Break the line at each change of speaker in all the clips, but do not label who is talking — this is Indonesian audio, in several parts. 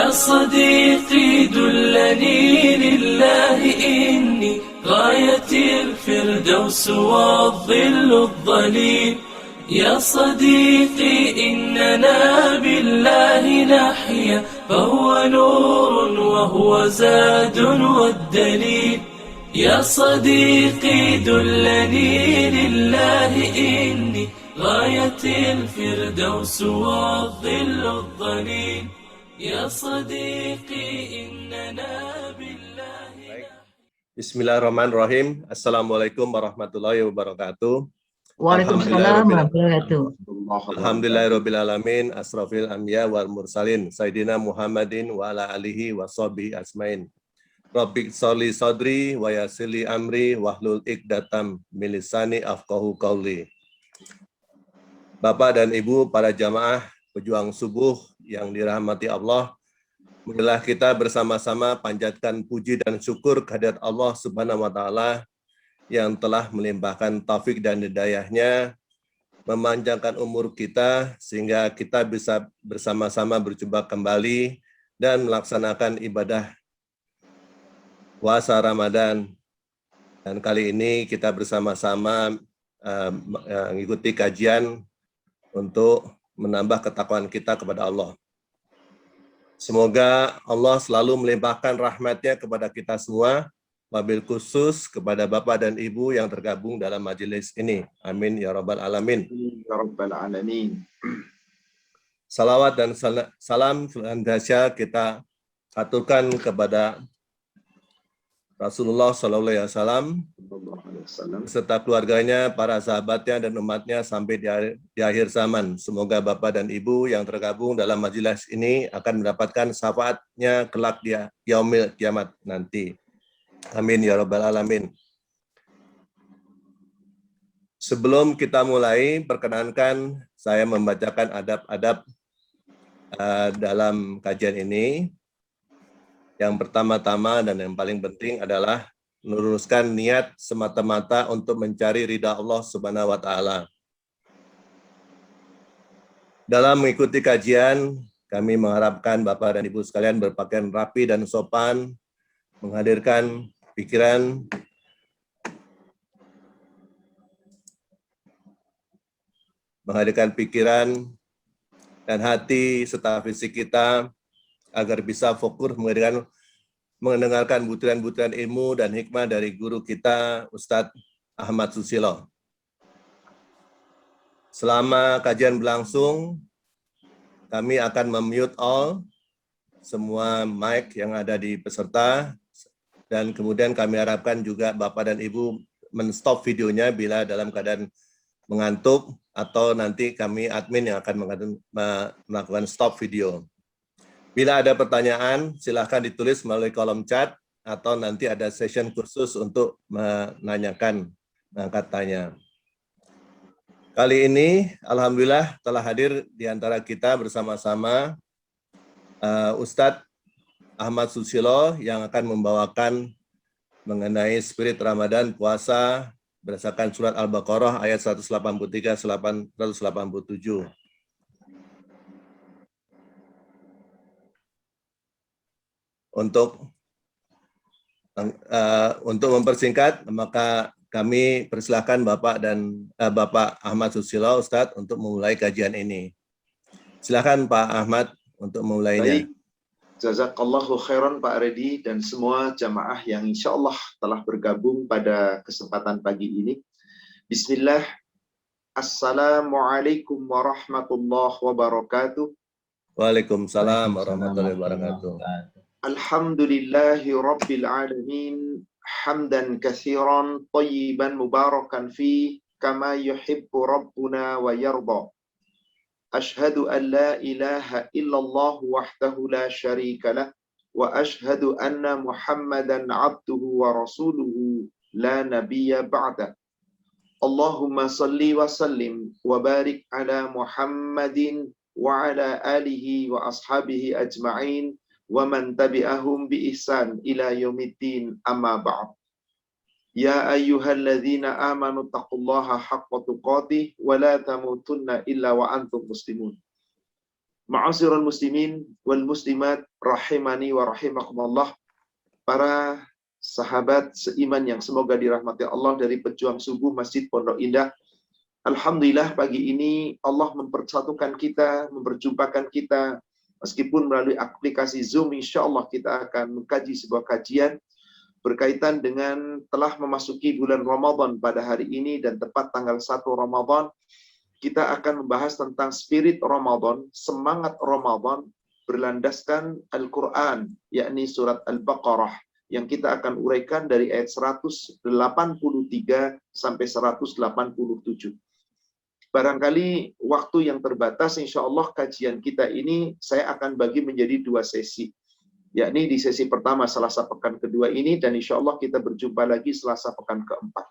يا صديقي دلني لله إني غاية الفردوس والظل الظليل. يا صديقي إننا بالله نحيا فهو نور وهو زاد والدليل. يا صديقي دلني لله إني غاية الفردوس والظل الظليل. يا صديقي إننا بالله.
Bismillahirrahmanirrahim. Assalamualaikum warahmatullahi wabarakatuh.
Waalaikumsalam warahmatullahi wabarakatuh.
Alhamdulillahirrabbilalamin. Asrafil anbiya wal mursalin. Sayyidina Muhammadin wa ala alihi wa sahbihi asmain. Rabbi sholli sadri wa yassirli amri wahlul iqdatam min lisani afqahu qawli. Bapak dan Ibu para jamaah pejuang subuh yang dirahmati Allah, marilah kita bersama-sama panjatkan puji dan syukur kehadirat Allah Subhanahu wa taala yang telah melimpahkan taufik dan hidayah-Nya, memanjangkan umur kita sehingga kita bisa bersama-sama berjumpa kembali dan melaksanakan ibadah puasa Ramadan. Dan kali ini kita bersama-sama mengikuti kajian untuk menambah ketakwaan kita kepada Allah. Semoga Allah selalu melimpahkan rahmat-Nya kepada kita semua, wabil khusus kepada Bapak dan Ibu yang tergabung dalam majelis ini. Amin ya rabbal alamin.
Ya rabbal alamin.
Salawat dan salam senantiasa kita aturkan kepada Rasulullah SAW beserta keluarganya, para sahabatnya dan umatnya sampai di akhir zaman. Semoga Bapak dan Ibu yang tergabung dalam majelis ini akan mendapatkan syafaatnya kelak di yaumil kiamat nanti. Amin ya rabbal alamin. Sebelum kita mulai, perkenankan saya membacakan adab-adab dalam kajian ini. Yang pertama-tama dan yang paling penting adalah meluruskan niat semata-mata untuk mencari ridha Allah Subhanahu wa taala. Dalam mengikuti kajian, kami mengharapkan Bapak dan Ibu sekalian berpakaian rapi dan sopan, menghadirkan pikiran dan hati serta fisik kita agar bisa fokus mendengarkan butiran-butiran ilmu dan hikmah dari guru kita, Ustadz Ahmad Susilo. Selama kajian berlangsung, kami akan memute all semua mic yang ada di peserta, dan kemudian kami harapkan juga Bapak dan Ibu men-stop videonya bila dalam keadaan mengantuk, atau nanti kami admin yang akan melakukan stop video. Bila ada pertanyaan, silakan ditulis melalui kolom chat, atau nanti ada session khusus untuk menanyakan, mengangkat tanya. Kali ini, alhamdulillah telah hadir di antara kita bersama-sama Ustadz Ahmad Susilo yang akan membawakan mengenai spirit Ramadan puasa berdasarkan surat Al-Baqarah ayat 183-187. Untuk mempersingkat, maka kami persilahkan Bapak dan Bapak Ahmad Susilo, Ustadz, untuk memulai kajian ini. Silakan Pak Ahmad untuk memulainya.
Baik, jazakallahu khairan Pak Redi dan semua jamaah yang insya Allah telah bergabung pada kesempatan pagi ini. Bismillah. Assalamualaikum warahmatullahi wabarakatuh.
Waalaikumsalam warahmatullahi wabarakatuh.
Alhamdulillahi rabbil alamin. Hamdan katsiran tayyiban mubarakan fi kama yuhibbu rabbuna wa yarda. Ashhadu an la ilaha illallah wahdahu la syarika lah wa ashhadu anna Muhammadan abduhu wa rasuluhu la nabiyya ba'da. Allahumma salli wa sallim wa barik ala Muhammadin wa ala alihi wa ashabihi ajma'in wa man tabi'ahum bi ihsan ila yaumiddin, amma ba'd. Ya ayyuhalladzina amanu taqullaha haqqa tuqatih wa la tamutunna illa wa antum muslimun. Ma'asyiral muslimin wal muslimat rahimani wa rahimakumullah. Para sahabat seiman yang semoga dirahmati Allah dari pejuang subuh Masjid Pondok Indah. Alhamdulillah pagi ini Allah mempersatukan kita, memperjumpakan kita. Meskipun melalui aplikasi Zoom, insya Allah kita akan mengkaji sebuah kajian berkaitan dengan telah memasuki bulan Ramadan pada hari ini dan tepat tanggal 1 Ramadan. Kita akan membahas tentang spirit Ramadan, semangat Ramadan berlandaskan Al-Quran, yakni surat Al-Baqarah, yang kita akan uraikan dari ayat 183 sampai 187. Barangkali waktu yang terbatas, insya Allah kajian kita ini saya akan bagi menjadi 2 sesi. Yakni di sesi pertama Selasa pekan kedua ini, dan insya Allah kita berjumpa lagi Selasa pekan keempat.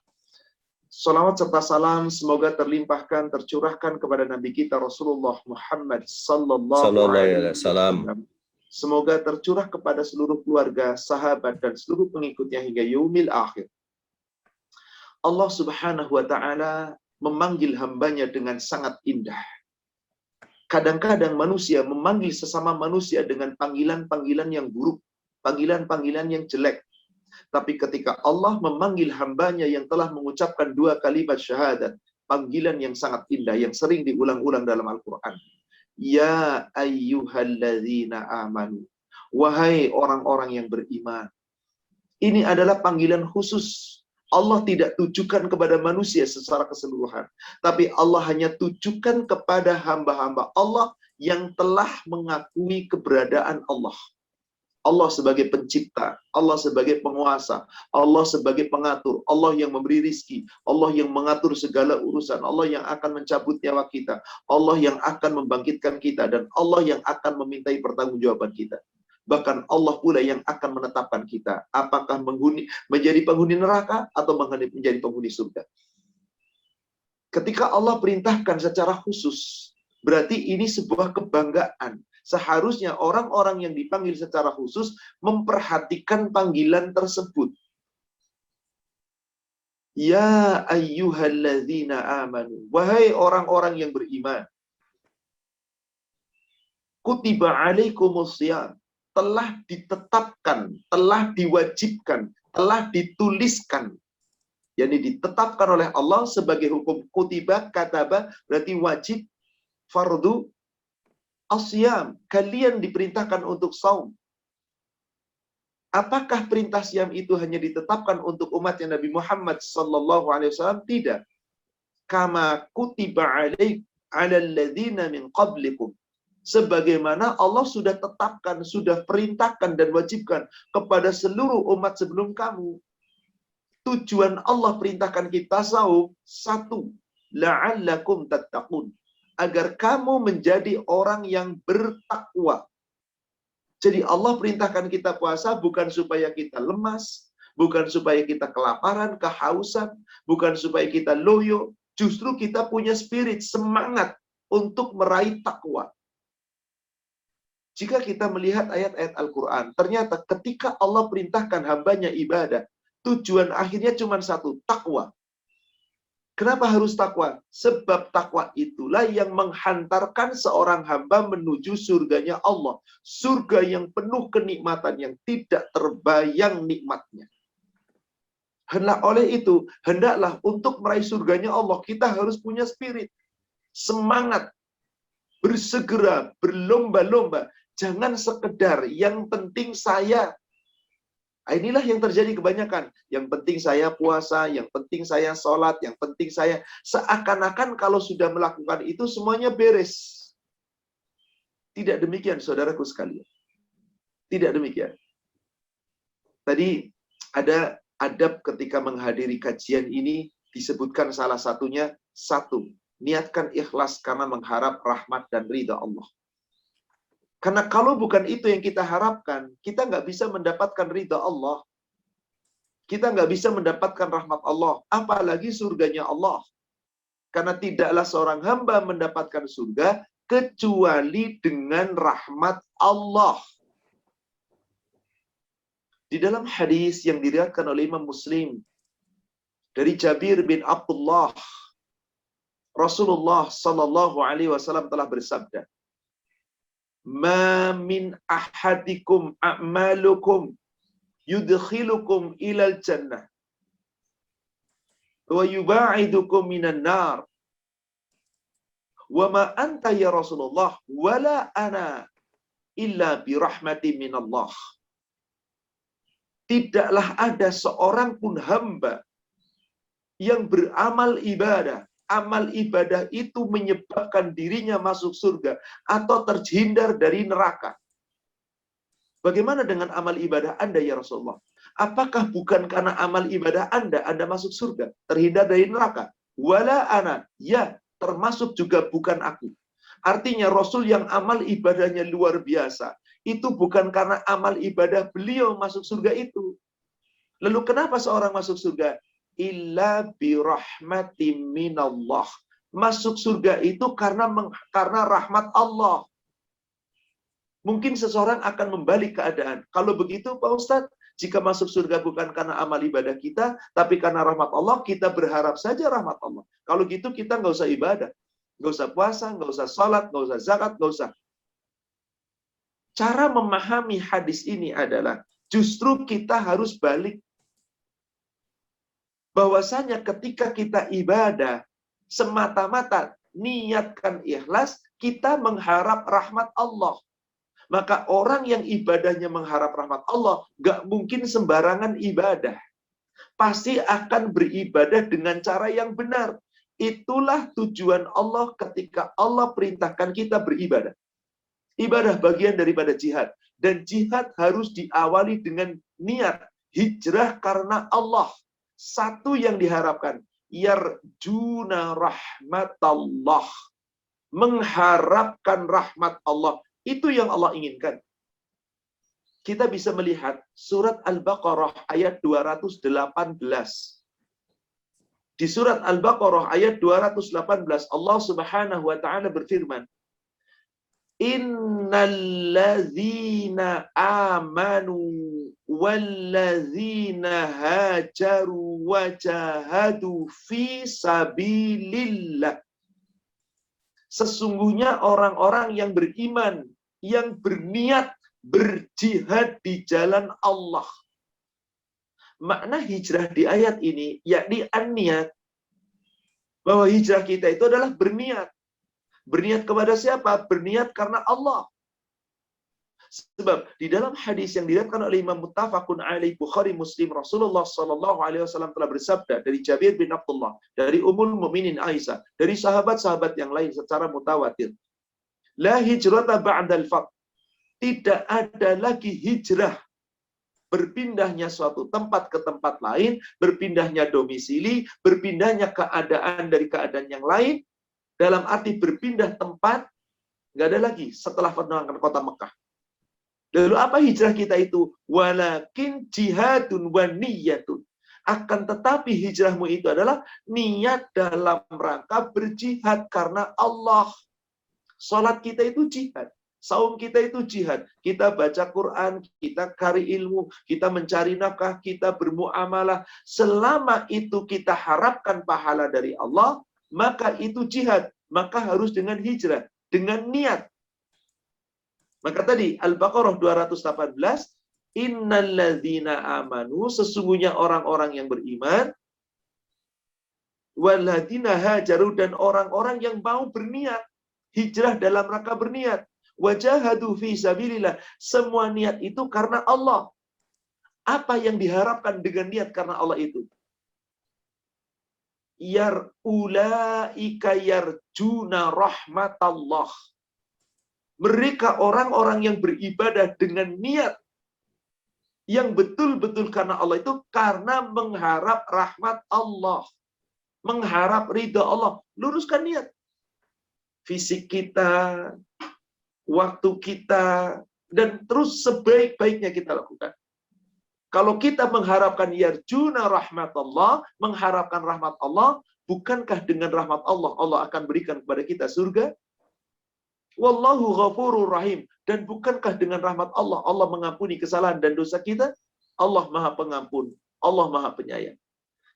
Salawat serta salam semoga terlimpahkan, tercurahkan kepada Nabi kita Rasulullah Muhammad sallallahu alaihi wasallam. Semoga tercurah kepada seluruh keluarga, sahabat, dan seluruh pengikutnya hingga yaumil akhir. Allah Subhanahu wa ta'ala memanggil hambanya dengan sangat indah. Kadang-kadang manusia memanggil sesama manusia dengan panggilan-panggilan yang buruk, panggilan-panggilan yang jelek. Tapi ketika Allah memanggil hambanya yang telah mengucapkan 2 kalimat syahadat, panggilan yang sangat indah, yang sering diulang-ulang dalam Al-Quran. Ya ayyuhalladzina amanu. Wahai orang-orang yang beriman. Ini adalah panggilan khusus. Allah tidak tujukan kepada manusia secara keseluruhan. Tapi Allah hanya tujukan kepada hamba-hamba Allah yang telah mengakui keberadaan Allah. Allah sebagai pencipta, Allah sebagai penguasa, Allah sebagai pengatur, Allah yang memberi rizki, Allah yang mengatur segala urusan, Allah yang akan mencabut nyawa kita, Allah yang akan membangkitkan kita, dan Allah yang akan memintai pertanggungjawaban kita. Bahkan Allah pula yang akan menetapkan kita, apakah menjadi penghuni neraka atau menjadi penghuni surga. Ketika Allah perintahkan secara khusus, berarti ini sebuah kebanggaan. Seharusnya orang-orang yang dipanggil secara khusus memperhatikan panggilan tersebut. Ya ayyuhalladzina amanu. Wahai orang-orang yang beriman. Kutiba alaikumusiyam. Telah ditetapkan, telah diwajibkan, telah dituliskan. Yani ditetapkan oleh Allah sebagai hukum. Kutiba, kataba, berarti wajib, fardu, asyam, kalian diperintahkan untuk saum. Apakah perintah siam itu hanya ditetapkan untuk umatnya Nabi Muhammad sallallahu alaihi wasallam? Tidak. Kama kutiba alal ladzina min qablikum. Sebagaimana Allah sudah tetapkan, sudah perintahkan dan wajibkan kepada seluruh umat sebelum kamu. Tujuan Allah perintahkan kita saum, 1, la'allakum tattaqun. Agar kamu menjadi orang yang bertakwa. Jadi Allah perintahkan kita puasa bukan supaya kita lemas, bukan supaya kita kelaparan, kehausan, bukan supaya kita loyo. Justru kita punya spirit, semangat untuk meraih takwa. Jika kita melihat ayat-ayat Al-Quran, ternyata ketika Allah perintahkan hambanya ibadah, tujuan akhirnya cuma 1, takwa. Kenapa harus takwa? Sebab takwa itulah yang menghantarkan seorang hamba menuju surganya Allah. Surga yang penuh kenikmatan, yang tidak terbayang nikmatnya. Oleh itu, hendaklah untuk meraih surganya Allah, kita harus punya spirit. Semangat. Bersegera, berlomba-lomba. Jangan sekedar yang penting saya. Inilah yang terjadi kebanyakan. Yang penting saya puasa, yang penting saya sholat, yang penting saya... Seakan-akan kalau sudah melakukan itu semuanya beres. Tidak demikian, saudaraku sekalian. Tidak demikian. Tadi ada adab ketika menghadiri kajian ini, disebutkan salah satunya, 1, niatkan ikhlas karena mengharap rahmat dan ridha Allah. Karena kalau bukan itu yang kita harapkan, kita nggak bisa mendapatkan ridha Allah. Kita nggak bisa mendapatkan rahmat Allah, apalagi surganya Allah. Karena tidaklah seorang hamba mendapatkan surga, kecuali dengan rahmat Allah. Di dalam hadis yang diriwayatkan oleh Imam Muslim, dari Jabir bin Abdullah, Rasulullah Sallallahu Alaihi Wasallam telah bersabda, Ma min ahadikum a'malukum yudkhilukum ilal jannah wa yuba'idukum minan nar. Wa ma anta ya Rasulullah wala ana illa birahmati minallah. Tidaklah ada seorang pun hamba yang beramal ibadah. Amal ibadah itu menyebabkan dirinya masuk surga atau terhindar dari neraka. Bagaimana dengan amal ibadah Anda ya Rasulullah? Apakah bukan karena amal ibadah Anda masuk surga, terhindar dari neraka? Wala ana, ya, termasuk juga bukan aku. Artinya Rasul yang amal ibadahnya luar biasa, itu bukan karena amal ibadah beliau masuk surga itu. Lalu kenapa seorang masuk surga? Illa birahmatin minallah. Masuk surga itu karena rahmat Allah. Mungkin seseorang akan membalik keadaan. Kalau begitu Pak Ustadz, jika masuk surga bukan karena amal ibadah kita, tapi karena rahmat Allah, kita berharap saja rahmat Allah. Kalau gitu kita nggak usah ibadah. Nggak usah puasa, nggak usah salat, nggak usah zakat, nggak usah. Cara memahami hadis ini adalah, justru kita harus balik. Bahwasanya ketika kita ibadah, semata-mata niatkan ikhlas, kita mengharap rahmat Allah. Maka orang yang ibadahnya mengharap rahmat Allah, gak mungkin sembarangan ibadah. Pasti akan beribadah dengan cara yang benar. Itulah tujuan Allah ketika Allah perintahkan kita beribadah. Ibadah bagian daripada jihad. Dan jihad harus diawali dengan niat. Hijrah karena Allah. Satu yang diharapkan. Yarjuna rahmatallah. Mengharapkan rahmat Allah. Itu yang Allah inginkan. Kita bisa melihat surat Al-Baqarah ayat 218. Di surat Al-Baqarah ayat 218 Allah Subhanahu wa taala berfirman, Innalladzina amanu walladzina hajaru wajahadu fi sabilillah. Sesungguhnya orang-orang yang beriman, yang berniat berjihad di jalan Allah. Makna hijrah di ayat ini, yakni an-niat. Bahwa hijrah kita itu adalah berniat. Berniat kepada siapa? Berniat karena Allah. Sebab di dalam hadis yang diriwayatkan oleh Imam Muttafaqun alaih Bukhari Muslim, Rasulullah sallallahu alaihi wasallam telah bersabda dari Jabir bin Abdullah, dari Ummul Mukminin Aisyah, dari sahabat-sahabat yang lain secara mutawatir. La hijrata ba'dal fath. Tidak ada lagi hijrah. Berpindahnya suatu tempat ke tempat lain, berpindahnya domisili, berpindahnya keadaan dari keadaan yang lain, dalam arti berpindah tempat, nggak ada lagi setelah penangkan kota Mekah. Lalu apa hijrah kita itu? Walakin jihadun wa niyatun. Akan tetapi hijrahmu itu adalah niat dalam rangka berjihad karena Allah. Salat kita itu jihad. Saum kita itu jihad. Kita baca Quran, kita cari ilmu, kita mencari nafkah, kita bermuamalah. Selama itu kita harapkan pahala dari Allah, maka itu jihad. Maka harus dengan hijrah, dengan niat. Maka tadi Al-Baqarah 218, innalladzina amanu, sesungguhnya orang-orang yang beriman, walladzina hajaru, dan orang-orang yang mau berniat, hijrah dalam rangka berniat, wajahadu fi sabilillah, semua niat itu karena Allah. Apa yang diharapkan dengan niat karena Allah itu? Ulaika yarjuna rahmatallah. Mereka orang-orang yang beribadah dengan niat yang betul-betul karena Allah itu karena mengharap rahmat Allah, mengharap ridha Allah. Luruskan niat. Fisik kita, waktu kita, dan terus sebaik-baiknya kita lakukan. Kalau kita mengharapkan yarjuna rahmatullah, mengharapkan rahmat Allah, bukankah dengan rahmat Allah, Allah akan berikan kepada kita surga? Wallahu ghafurur rahim. Dan bukankah dengan rahmat Allah, Allah mengampuni kesalahan dan dosa kita? Allah maha pengampun, Allah maha penyayang.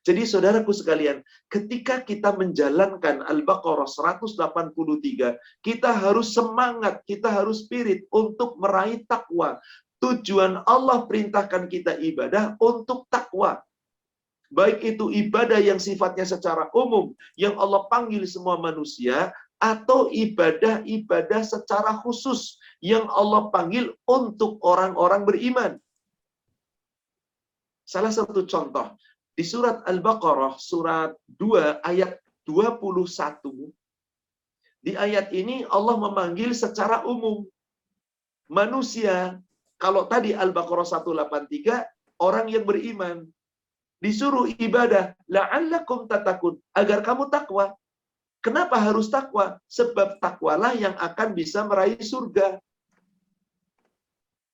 Jadi saudaraku sekalian, ketika kita menjalankan Al-Baqarah 183, kita harus semangat, kita harus spirit untuk meraih takwa. Tujuan Allah perintahkan kita ibadah untuk takwa. Baik itu ibadah yang sifatnya secara umum, yang Allah panggil semua manusia, atau ibadah-ibadah secara khusus, yang Allah panggil untuk orang-orang beriman. Salah satu contoh, di surat Al-Baqarah, surat 2, ayat 21, di ayat ini Allah memanggil secara umum manusia. Kalau tadi Al-Baqarah 183, orang yang beriman. Disuruh ibadah, la'allakum tatakun, agar kamu takwa. Kenapa harus takwa? Sebab takwalah yang akan bisa meraih surga.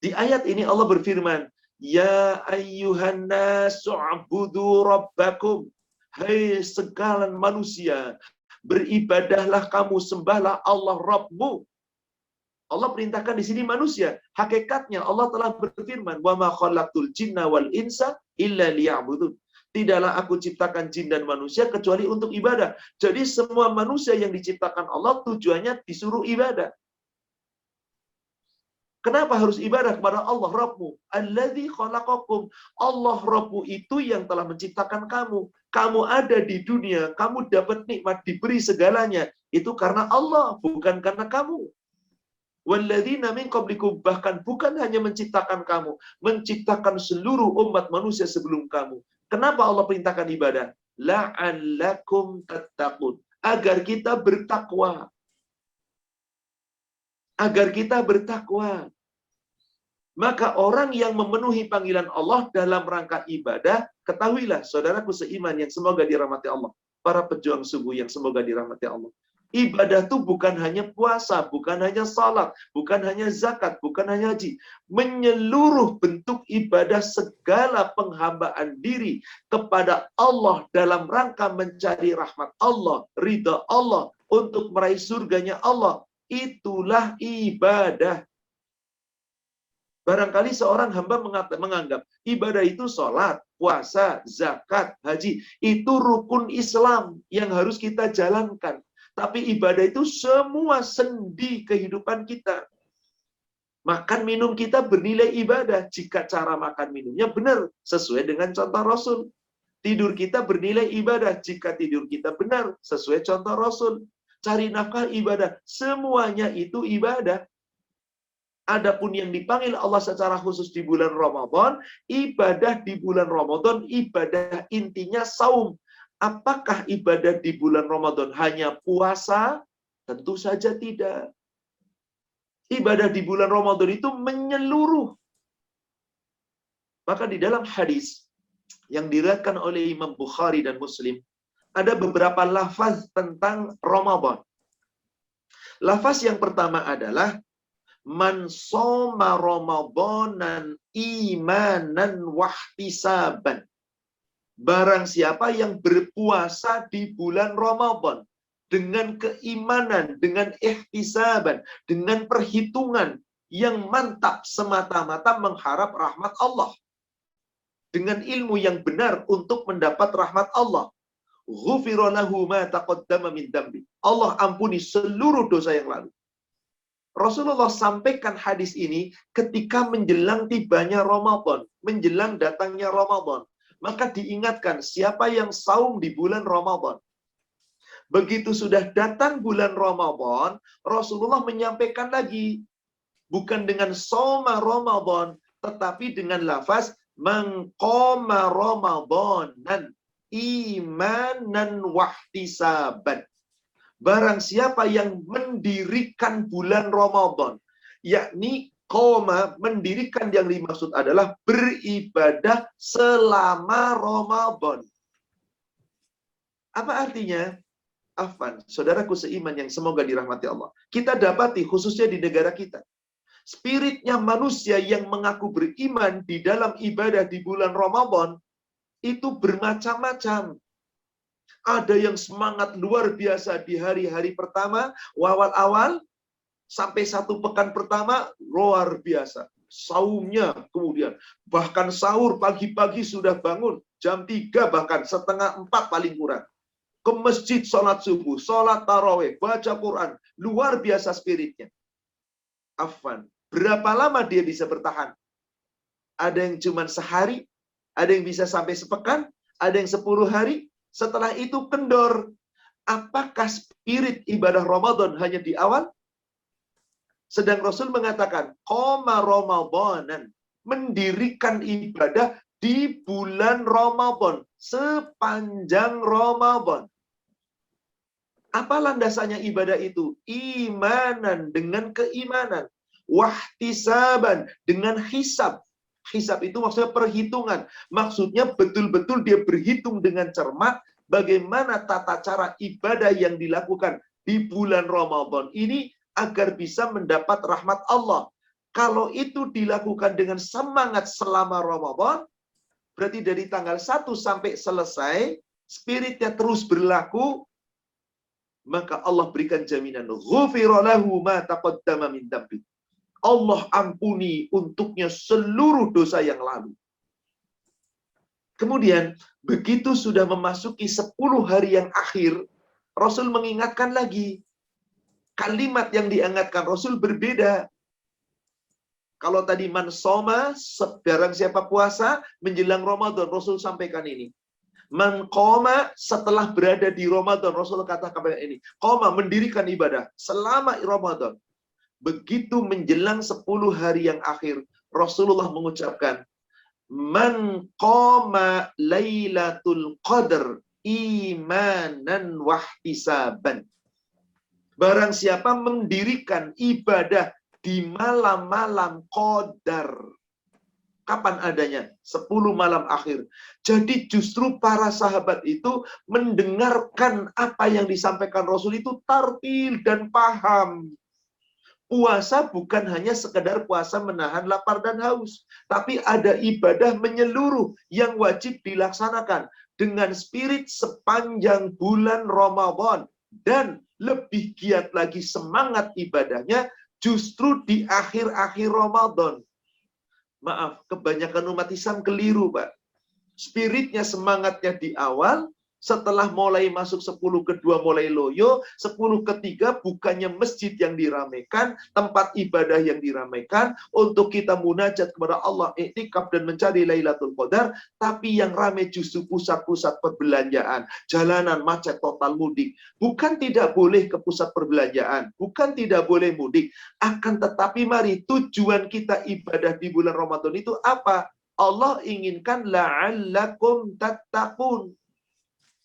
Di ayat ini Allah berfirman, ya ayyuhan nasu u'budu rabbakum. Hai segala manusia, beribadahlah kamu, sembahlah Allah Rabbmu. Allah perintahkan di sini manusia. Hakikatnya Allah telah berfirman, wa ma khalaqtul jinna wal insa illa liya'budun. Tidaklah aku ciptakan jin dan manusia kecuali untuk ibadah. Jadi semua manusia yang diciptakan Allah tujuannya disuruh ibadah. Kenapa harus ibadah kepada Allah Rabbmu? Alladzi khalaqakum. Allah Rabbmu itu yang telah menciptakan kamu. Kamu ada di dunia, kamu dapat nikmat, diberi segalanya. Itu karena Allah, bukan karena kamu. Walladzina min qablikum, bahkan bukan hanya menciptakan kamu, menciptakan seluruh umat manusia sebelum kamu. Kenapa Allah perintahkan ibadah? La'allakum tattaqun, agar kita bertakwa. Agar kita bertakwa. Maka orang yang memenuhi panggilan Allah dalam rangka ibadah, ketahuilah saudaraku seiman yang semoga dirahmati Allah, para pejuang subuh yang semoga dirahmati Allah. Ibadah itu bukan hanya puasa, bukan hanya salat, bukan hanya zakat, bukan hanya haji. Menyeluruh bentuk ibadah, segala penghambaan diri kepada Allah dalam rangka mencari rahmat Allah, ridha Allah, untuk meraih surganya Allah. Itulah ibadah. Barangkali seorang hamba menganggap ibadah itu sholat, puasa, zakat, haji. Itu rukun Islam yang harus kita jalankan. Tapi ibadah itu semua sendi kehidupan kita. Makan minum kita bernilai ibadah jika cara makan minumnya benar, sesuai dengan contoh Rasul. Tidur kita bernilai ibadah jika tidur kita benar, sesuai contoh Rasul. Cari nafkah ibadah, semuanya itu ibadah. Adapun yang dipanggil Allah secara khusus di bulan Ramadan, ibadah di bulan Ramadan, ibadah intinya saum. Apakah ibadah di bulan Ramadan hanya puasa? Tentu saja tidak. Ibadah di bulan Ramadan itu menyeluruh. Maka di dalam hadis yang diriwayatkan oleh Imam Bukhari dan Muslim, ada beberapa lafaz tentang Ramadan. Lafaz yang pertama adalah man shoma ramadanan imanan wahtisaban. Barang siapa yang berpuasa di bulan Ramadan dengan keimanan, dengan ihtisaban, dengan perhitungan yang mantap semata-mata mengharap rahmat Allah. Dengan ilmu yang benar untuk mendapat rahmat Allah. Ghufira lahu ma taqaddama min dambi. Allah ampuni seluruh dosa yang lalu. Rasulullah sampaikan hadis ini ketika menjelang tibanya Ramadan, menjelang datangnya Ramadan. Maka diingatkan siapa yang saum di bulan Ramadan. Begitu sudah datang bulan Ramadan, Rasulullah menyampaikan lagi. Bukan dengan soma Ramadan, tetapi dengan lafaz mengqama Ramadanan imanan wahtisaban. Barang siapa yang mendirikan bulan Ramadan, yakni qoma, mendirikan, yang dimaksud adalah beribadah selama Ramadan. Apa artinya? Afwan, saudaraku seiman yang semoga dirahmati Allah. Kita dapati khususnya di negara kita. Spiritnya manusia yang mengaku beriman di dalam ibadah di bulan Ramadan itu bermacam-macam. Ada yang semangat luar biasa di hari-hari pertama, awal-awal, sampai satu pekan pertama, luar biasa. Saumnya kemudian, bahkan sahur pagi-pagi sudah bangun. jam 3 bahkan setengah 4 paling kurang. Ke masjid sholat subuh, sholat tarawih, baca Quran. Luar biasa spiritnya. Afwan. Berapa lama dia bisa bertahan? Ada yang cuma sehari, ada yang bisa sampai sepekan, ada yang 10 hari. Setelah itu kendor. Apakah spirit ibadah Ramadan hanya di awal? Sedang Rasul mengatakan, qoma Ramadanan, mendirikan ibadah di bulan Ramadan, sepanjang Ramadan. Apa landasannya ibadah itu? Imanan, dengan keimanan. Wahtisaban, dengan hisab. Hisab itu maksudnya perhitungan. Maksudnya betul-betul dia berhitung dengan cermat bagaimana tata cara ibadah yang dilakukan di bulan Ramadan ini agar bisa mendapat rahmat Allah. Kalau itu dilakukan dengan semangat selama Ramadan, berarti dari tanggal 1 sampai selesai, spiritnya terus berlaku, maka Allah berikan jaminan. Ghufira lahu ma taqaddama min dzambi. Allah ampuni untuknya seluruh dosa yang lalu. Kemudian, begitu sudah memasuki 10 hari yang akhir, Rasul mengingatkan lagi. Kalimat yang diingatkan Rasul berbeda. Kalau tadi man soma, barang siapa puasa, menjelang Ramadan, Rasul sampaikan ini. Man qoma, setelah berada di Ramadan, Rasul katakan ini. Qoma, mendirikan ibadah selama Ramadan. Begitu menjelang 10 hari yang akhir, Rasulullah mengucapkan, man qoma lailatul qadr imanan wahtisaban. Barang siapa mendirikan ibadah di malam-malam qadar. Kapan adanya? 10 malam akhir. Jadi justru para sahabat itu mendengarkan apa yang disampaikan Rasul itu tartil dan paham. Puasa bukan hanya sekedar puasa menahan lapar dan haus. Tapi ada ibadah menyeluruh yang wajib dilaksanakan dengan spirit sepanjang bulan Ramadan. Dan lebih giat lagi semangat ibadahnya justru di akhir-akhir Ramadan. Maaf, kebanyakan umat Islam keliru, Pak. Spiritnya, semangatnya di awal, setelah mulai masuk 10 kedua mulai loyo, 10 ketiga bukannya masjid yang diramaikan, tempat ibadah yang diramaikan, untuk kita munajat kepada Allah, iktikaf dan mencari Lailatul Qadar, tapi yang ramai justru pusat-pusat perbelanjaan, jalanan macet total mudik. Bukan tidak boleh ke pusat perbelanjaan, bukan tidak boleh mudik, akan tetapi mari tujuan kita ibadah di bulan Ramadan itu apa? Allah inginkan la'allakum tattaqun.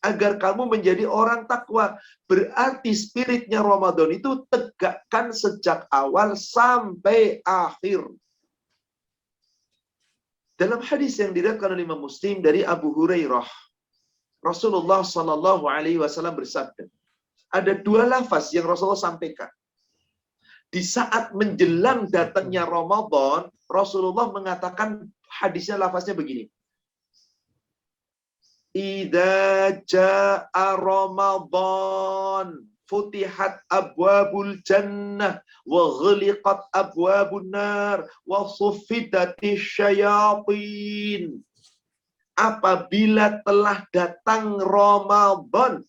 Agar kamu menjadi orang takwa. Berarti spiritnya Ramadan itu tegakkan sejak awal sampai akhir. Dalam hadis yang diriwayatkan oleh Imam Muslim dari Abu Hurairah, Rasulullah Shallallahu Alaihi Wasallam bersabda, ada 2 lafaz yang Rasulullah sampaikan. Di saat menjelang datangnya Ramadan, Rasulullah mengatakan, hadisnya lafaznya begini. Idza jaa Ramadan futihat abwabul jannah wa ghliqat abwabun nar wa suffidatis syayatin. Apabila telah datang Ramadan,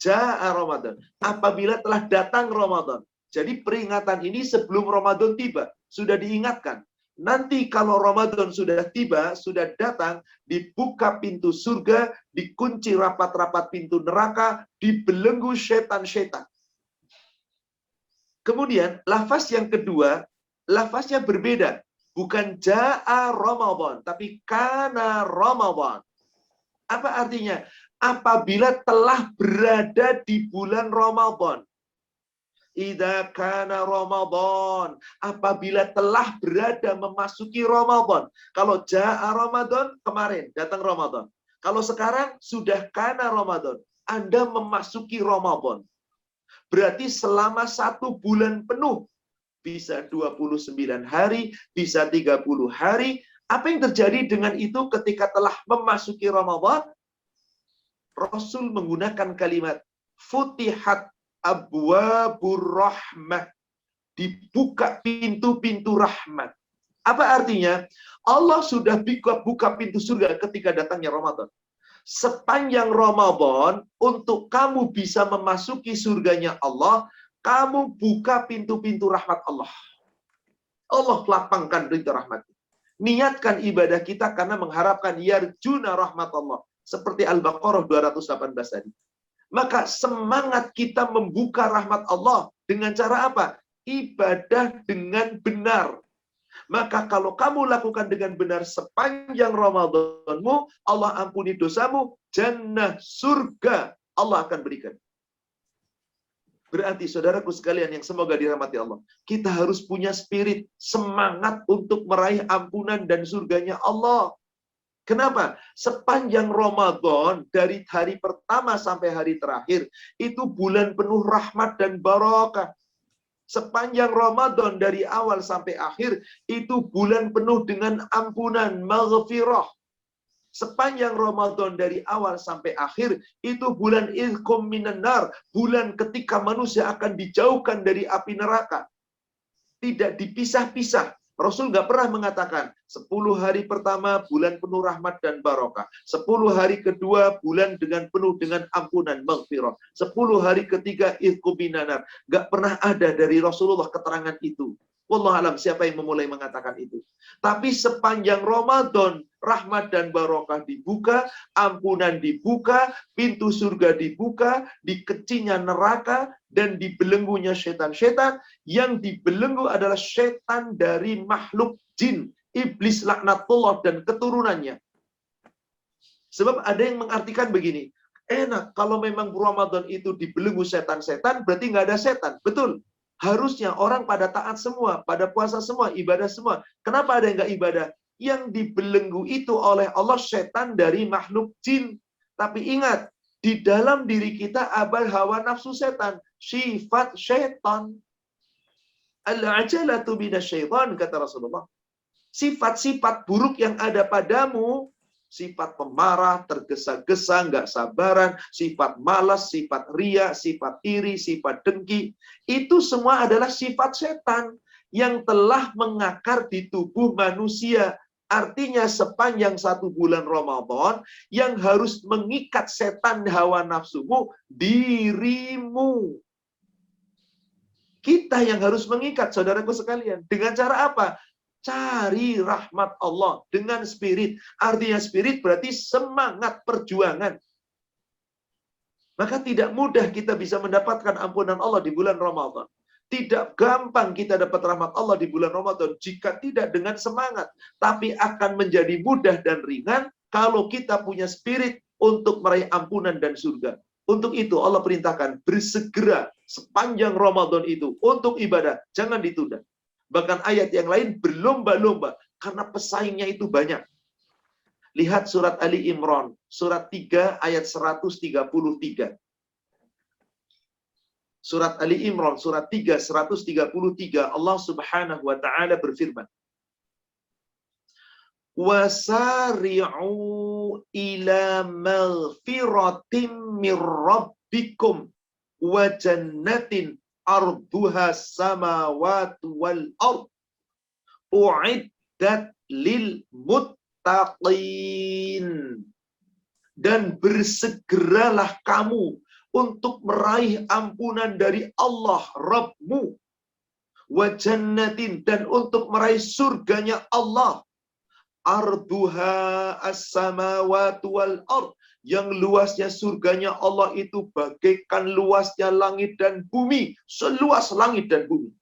jaa Ramadan. Apabila telah datang Ramadan. Jadi peringatan ini sebelum Ramadan tiba, sudah diingatkan. Nanti kalau Ramadan sudah tiba, sudah datang, dibuka pintu surga, dikunci rapat-rapat pintu neraka, dibelenggu setan-setan. Kemudian, lafaz yang kedua, lafaznya berbeda. Bukan ja'a Ramadan, tapi kana Ramadan. Apa artinya? Apabila telah berada di bulan Ramadan. Idza kana Ramadan, apabila telah berada memasuki Ramadan. Kalau jaa Ramadan, kemarin datang Ramadan. Kalau sekarang sudah kana Ramadan, Anda memasuki Ramadan. Berarti selama 1 bulan penuh, bisa 29 hari, bisa 30 hari. Apa yang terjadi dengan itu ketika telah memasuki Ramadan? Rasul menggunakan kalimat futihat abwabur rahmah, dibuka pintu-pintu rahmat. Apa artinya? Allah sudah buka pintu surga ketika datangnya Ramadan. Sepanjang Ramadan, untuk kamu bisa memasuki surganya Allah, kamu buka pintu-pintu rahmat Allah. Allah lapangkan pintu rahmat. Niatkan ibadah kita karena mengharapkan yarjuna rahmat Allah. Seperti Al-Baqarah 218 tadi. Maka semangat kita membuka rahmat Allah dengan cara apa? Ibadah dengan benar. Maka kalau kamu lakukan dengan benar sepanjang Ramadanmu, Allah ampuni dosamu, jannah, surga Allah akan berikan. Berarti saudaraku sekalian yang semoga dirahmati Allah, kita harus punya spirit, semangat untuk meraih ampunan dan surganya Allah. Kenapa? Sepanjang Ramadan, dari hari pertama sampai hari terakhir, itu bulan penuh rahmat dan barakah. Sepanjang Ramadan dari awal sampai akhir, itu bulan penuh dengan ampunan, maghfirah. Sepanjang Ramadan dari awal sampai akhir, itu bulan ilkum minan nar, bulan ketika manusia akan dijauhkan dari api neraka. Tidak dipisah-pisah. Rasul nggak pernah mengatakan 10 hari pertama bulan penuh rahmat dan barokah, 10 hari kedua bulan penuh dengan ampunan maghfirah, 10 hari ketiga ilkum minan nar. Nggak pernah ada dari Rasulullah keterangan itu. Wallahu alam siapa yang memulai mengatakan itu. Tapi sepanjang Ramadan, rahmat dan barokah dibuka, ampunan dibuka, pintu surga dibuka, dikecinya neraka, dan dibelenggunya setan-setan. Yang dibelenggu adalah setan dari makhluk jin, iblis laknatullah dan keturunannya. Sebab ada yang mengartikan begini, enak kalau memang Ramadan itu dibelenggu setan-setan, berarti nggak ada setan. Betul. Harusnya orang pada taat semua, pada puasa semua, ibadah semua. Kenapa ada yang nggak ibadah? Yang dibelenggu itu oleh Allah setan dari makhluk jin. Tapi ingat, di dalam diri kita ada hawa nafsu setan, sifat setan. Al-ajalatu minasyaitan, kata Rasulullah. Sifat-sifat buruk yang ada padamu, sifat pemarah, tergesa-gesa, nggak sabaran, sifat malas, sifat ria, sifat iri, sifat dengki. Itu semua adalah sifat setan yang telah mengakar di tubuh manusia. Artinya sepanjang 1 bulan Ramadan, yang harus mengikat setan hawa nafsumu, dirimu. Kita yang harus mengikat, saudaraku sekalian. Dengan cara apa? Cari rahmat Allah dengan spirit. Artinya spirit berarti semangat perjuangan. Maka tidak mudah kita bisa mendapatkan ampunan Allah di bulan Ramadan. Tidak gampang kita dapat rahmat Allah di bulan Ramadan jika tidak dengan semangat. Tapi akan menjadi mudah dan ringan kalau kita punya spirit untuk meraih ampunan dan surga. Untuk itu Allah perintahkan bersegera sepanjang Ramadan itu untuk ibadah. Jangan ditunda. Bahkan ayat yang lain berlomba-lomba karena pesaingnya itu banyak. Lihat surat Ali Imran, surat 3 ayat 133. Surat Ali Imran, surat 3, 133, Allah Subhanahu wa Ta'ala berfirman, "Wasari'u ila maghfiratin mir rabbikum wa jannatin arduha samawati wal ard uiddat lil muttaqin." Dan bersegeralah kamu untuk meraih ampunan dari Allah Rabbmu, wa jannatin, dan untuk meraih surganya Allah, arduha as-samawati wal ard, yang luasnya surganya Allah itu bagaikan luasnya langit dan bumi, seluas langit dan bumi.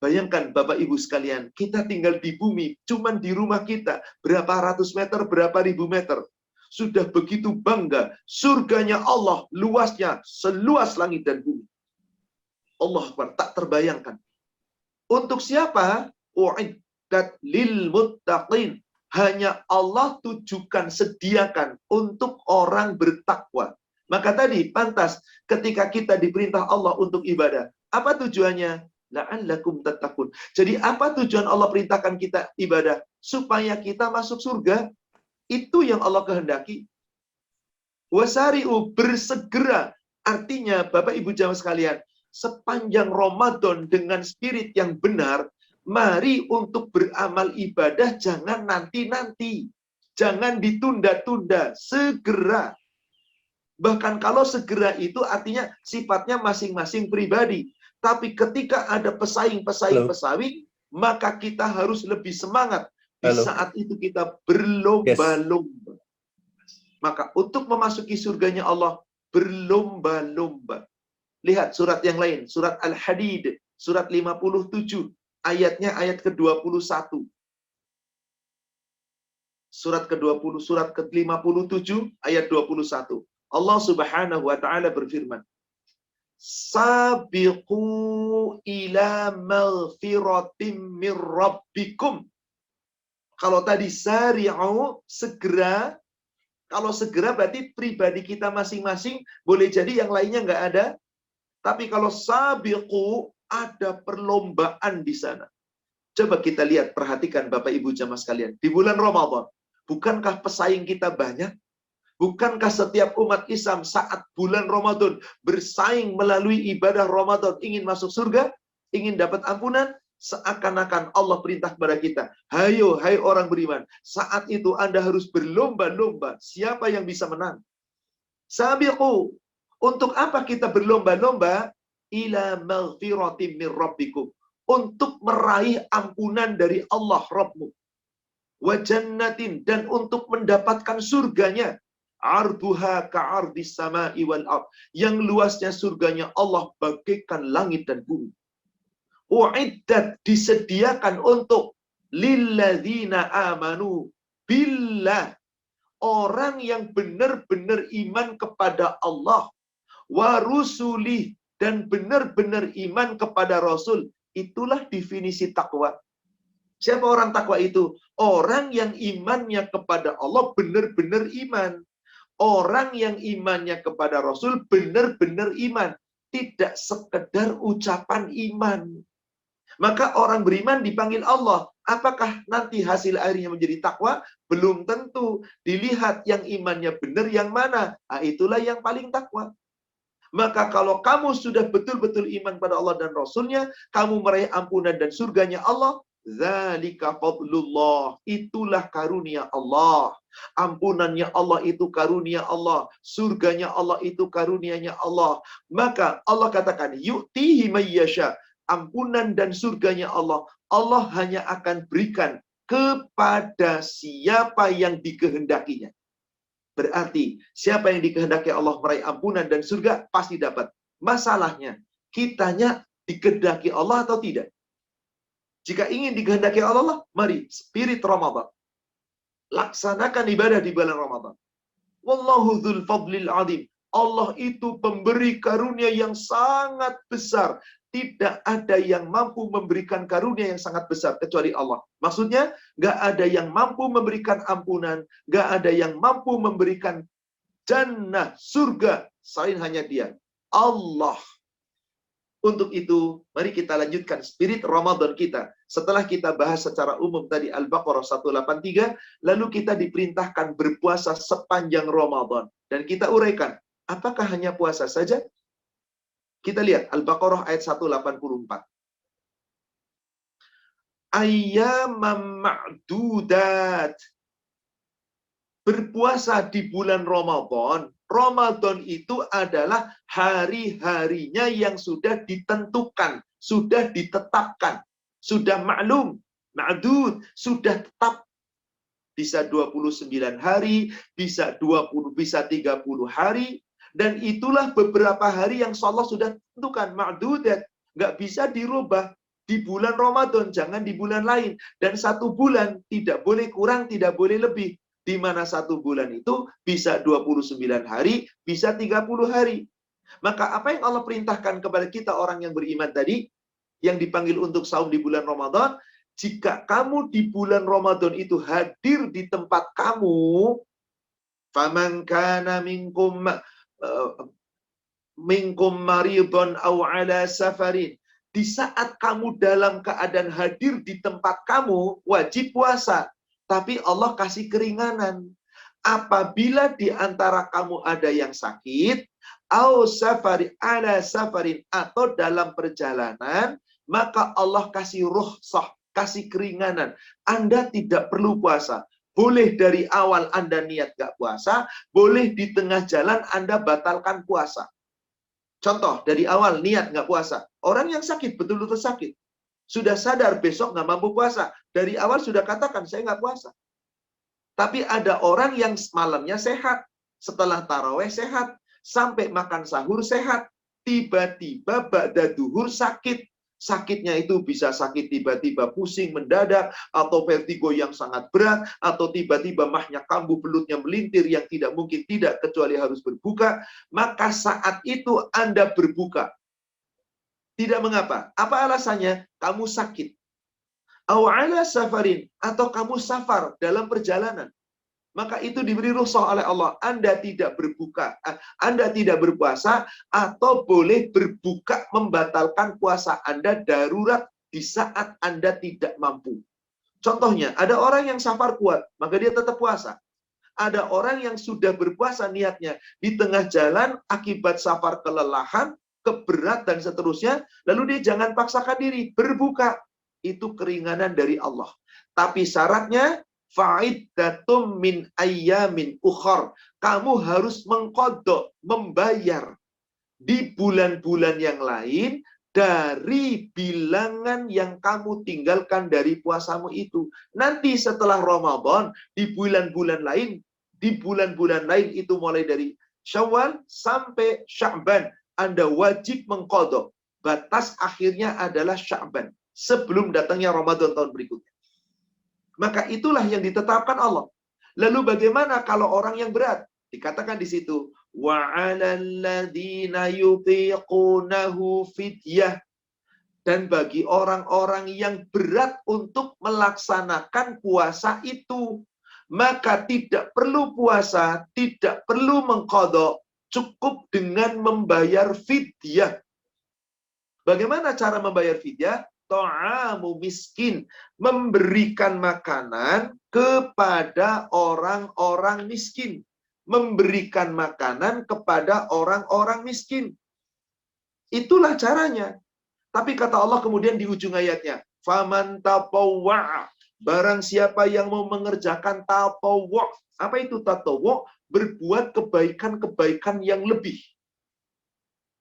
Bayangkan Bapak Ibu sekalian, kita tinggal di bumi, cuman di rumah kita, berapa ratus meter, berapa ribu meter. Sudah begitu bangga, surganya Allah luasnya seluas langit dan bumi. Allah Akbar, tak terbayangkan. Untuk siapa? Uiddat lil muttaqin. Hanya Allah tujukan, sediakan untuk orang bertakwa. Maka tadi pantas ketika kita diperintah Allah untuk ibadah. Apa tujuannya? La'allakum tattaqun. Jadi apa tujuan Allah perintahkan kita ibadah? Supaya kita masuk surga. Itu yang Allah kehendaki. Wasari'u, bersegera. Artinya Bapak Ibu jamaah sekalian, sepanjang Ramadan dengan spirit yang benar, Mari untuk beramal ibadah jangan nanti-nanti. Jangan ditunda-tunda, segera. Bahkan kalau segera itu artinya sifatnya masing-masing pribadi. Tapi ketika ada pesaing-pesaing, maka kita harus lebih semangat. Di saat itu kita berlomba-lomba. Maka untuk memasuki surganya Allah, berlomba-lomba. Lihat surat yang lain, surat Al-Hadid, surat 57, ayatnya ayat ke-21. Surat ke-20, surat ke-57, ayat 21. Allah Subhanahu wa taala berfirman, "Sabiqu ila maghfiratim mir rabbikum." Kalau tadi sari'u, segera. Kalau segera berarti pribadi kita masing-masing, boleh jadi yang lainnya nggak ada. Tapi kalau sabiqu, ada perlombaan di sana. Coba kita lihat, perhatikan Bapak Ibu jamaah sekalian. Di bulan Ramadan, bukankah pesaing kita banyak? Bukankah setiap umat Islam saat bulan Ramadan bersaing melalui ibadah Ramadan ingin masuk surga, ingin dapat ampunan? Seakan-akan Allah perintah kepada kita, hayo, hai orang beriman, saat itu Anda harus berlomba-lomba. Siapa yang bisa menang? Sabiqu. Untuk apa kita berlomba-lomba? Ila maghfiratim mir rabbikum. Untuk meraih ampunan dari Allah Rabbmu. Wa jannatin, dan untuk mendapatkan surganya. Arduha ka'ardis sama'i wal ard. Yang luasnya surganya Allah bagaikan langit dan bumi. Uiddat, disediakan untuk lilladzina amanu billah, orang yang benar-benar iman kepada Allah, wa rusulih, dan benar-benar iman kepada Rasul. Itulah definisi takwa. Siapa orang takwa itu? Orang yang imannya kepada Allah benar-benar iman. Orang yang imannya kepada Rasul benar-benar iman. Tidak sekedar ucapan iman. Maka orang beriman dipanggil Allah. Apakah nanti hasil akhirnya menjadi takwa? Belum tentu. Dilihat yang imannya benar yang mana. Nah, itulah yang paling takwa. Maka kalau kamu sudah betul-betul iman pada Allah dan Rasulnya, kamu meraih ampunan dan surganya Allah, dzalika fadlullah, itulah karunia Allah. Ampunannya Allah itu karunia Allah. Surganya Allah itu karunianya Allah. Maka Allah katakan, yu'tihi mayyasha. Ampunan dan surganya Allah, Allah hanya akan berikan kepada siapa yang dikehendakinya. Berarti siapa yang dikehendaki Allah meraih ampunan dan surga pasti dapat. Masalahnya, kitanya dikehendaki Allah atau tidak? Jika ingin dikehendaki Allah, mari spirit Ramadan. Laksanakan ibadah di bulan Ramadan. Wallahu dzul fadlil azim. Allah itu pemberi karunia yang sangat besar. Tidak ada yang mampu memberikan karunia yang sangat besar kecuali Allah. Maksudnya, nggak ada yang mampu memberikan ampunan, nggak ada yang mampu memberikan jannah, surga, selain hanya Dia, Allah. Untuk itu, mari kita lanjutkan spirit Ramadan kita. Setelah kita bahas secara umum tadi Al-Baqarah 183, lalu kita diperintahkan berpuasa sepanjang Ramadan. Dan kita uraikan, apakah hanya puasa saja? Kita lihat Al-Baqarah ayat 184. Ayyamam ma'dudat. Berpuasa di bulan Ramadan. Ramadan itu adalah hari-harinya yang sudah ditentukan, sudah ditetapkan, sudah maklum, ma'dud, sudah tetap. Bisa 29 hari, bisa 20, bisa 30 hari. Dan itulah beberapa hari yang Allah sudah tentukan, ma'dudat, nggak bisa dirubah di bulan Ramadan, jangan di bulan lain. Dan 1 bulan tidak boleh kurang, tidak boleh lebih. Di mana 1 bulan itu bisa 29 hari, bisa 30 hari. Maka apa yang Allah perintahkan kepada kita orang yang beriman tadi, yang dipanggil untuk saum di bulan Ramadan, jika kamu di bulan Ramadan itu hadir di tempat kamu, faman kana minkum maridun aw ala safarin, di saat kamu dalam keadaan hadir di tempat kamu, wajib puasa. Tapi Allah kasih keringanan. Apabila di antara kamu ada yang sakit, aw safari ala safarin, atau dalam perjalanan, maka Allah kasih rukhsah, kasih keringanan. Anda tidak perlu puasa. Boleh dari awal Anda niat gak puasa, boleh di tengah jalan Anda batalkan puasa. Contoh, dari awal niat gak puasa. Orang yang sakit, betul-betul sakit. Sudah sadar besok gak mampu puasa. Dari awal sudah katakan, saya gak puasa. Tapi ada orang yang malamnya sehat. Setelah taraweh sehat. Sampai makan sahur sehat. Tiba-tiba ba'da duhur sakit. Sakitnya itu bisa sakit tiba-tiba pusing mendadak, atau vertigo yang sangat berat, atau tiba-tiba mahnya kambuh, belutnya melintir yang tidak mungkin tidak kecuali harus berbuka. Maka saat itu Anda berbuka. Tidak mengapa. Apa alasannya? Kamu sakit. Aw ala safarin, atau kamu safar dalam perjalanan. Maka itu diberi rukhsah oleh Allah. Anda tidak berbuka, Anda tidak berpuasa, atau boleh berbuka membatalkan puasa Anda darurat di saat Anda tidak mampu. Contohnya, ada orang yang safar kuat, maka dia tetap puasa. Ada orang yang sudah berpuasa niatnya, di tengah jalan akibat safar kelelahan, keberat dan seterusnya, lalu dia jangan paksakan diri, berbuka. Itu keringanan dari Allah. Tapi syaratnya, fa'iddatum min ayyamin ukhar. Kamu harus mengqadha, membayar di bulan-bulan yang lain dari bilangan yang kamu tinggalkan dari puasamu itu. Nanti setelah Ramadan, di bulan-bulan lain itu mulai dari Syawal sampai Sya'ban, Anda wajib mengqadha. Batas akhirnya adalah Sya'ban, sebelum datangnya Ramadan tahun berikutnya. Maka itulah yang ditetapkan Allah. Lalu bagaimana kalau orang yang berat? Dikatakan di situ, wa 'alal ladzina yutiqunahu fidyah. Dan bagi orang-orang yang berat untuk melaksanakan puasa itu, maka tidak perlu puasa, tidak perlu mengqadha, cukup dengan membayar fidyah. Bagaimana cara membayar fidyah? Ta'amu miskin, memberikan makanan kepada orang-orang miskin. Memberikan makanan kepada orang-orang miskin. Itulah caranya. Tapi kata Allah kemudian di ujung ayatnya, faman tatawwa', barang siapa yang mau mengerjakan tatawwu'. Apa itu tatawwu'? Berbuat kebaikan-kebaikan yang lebih.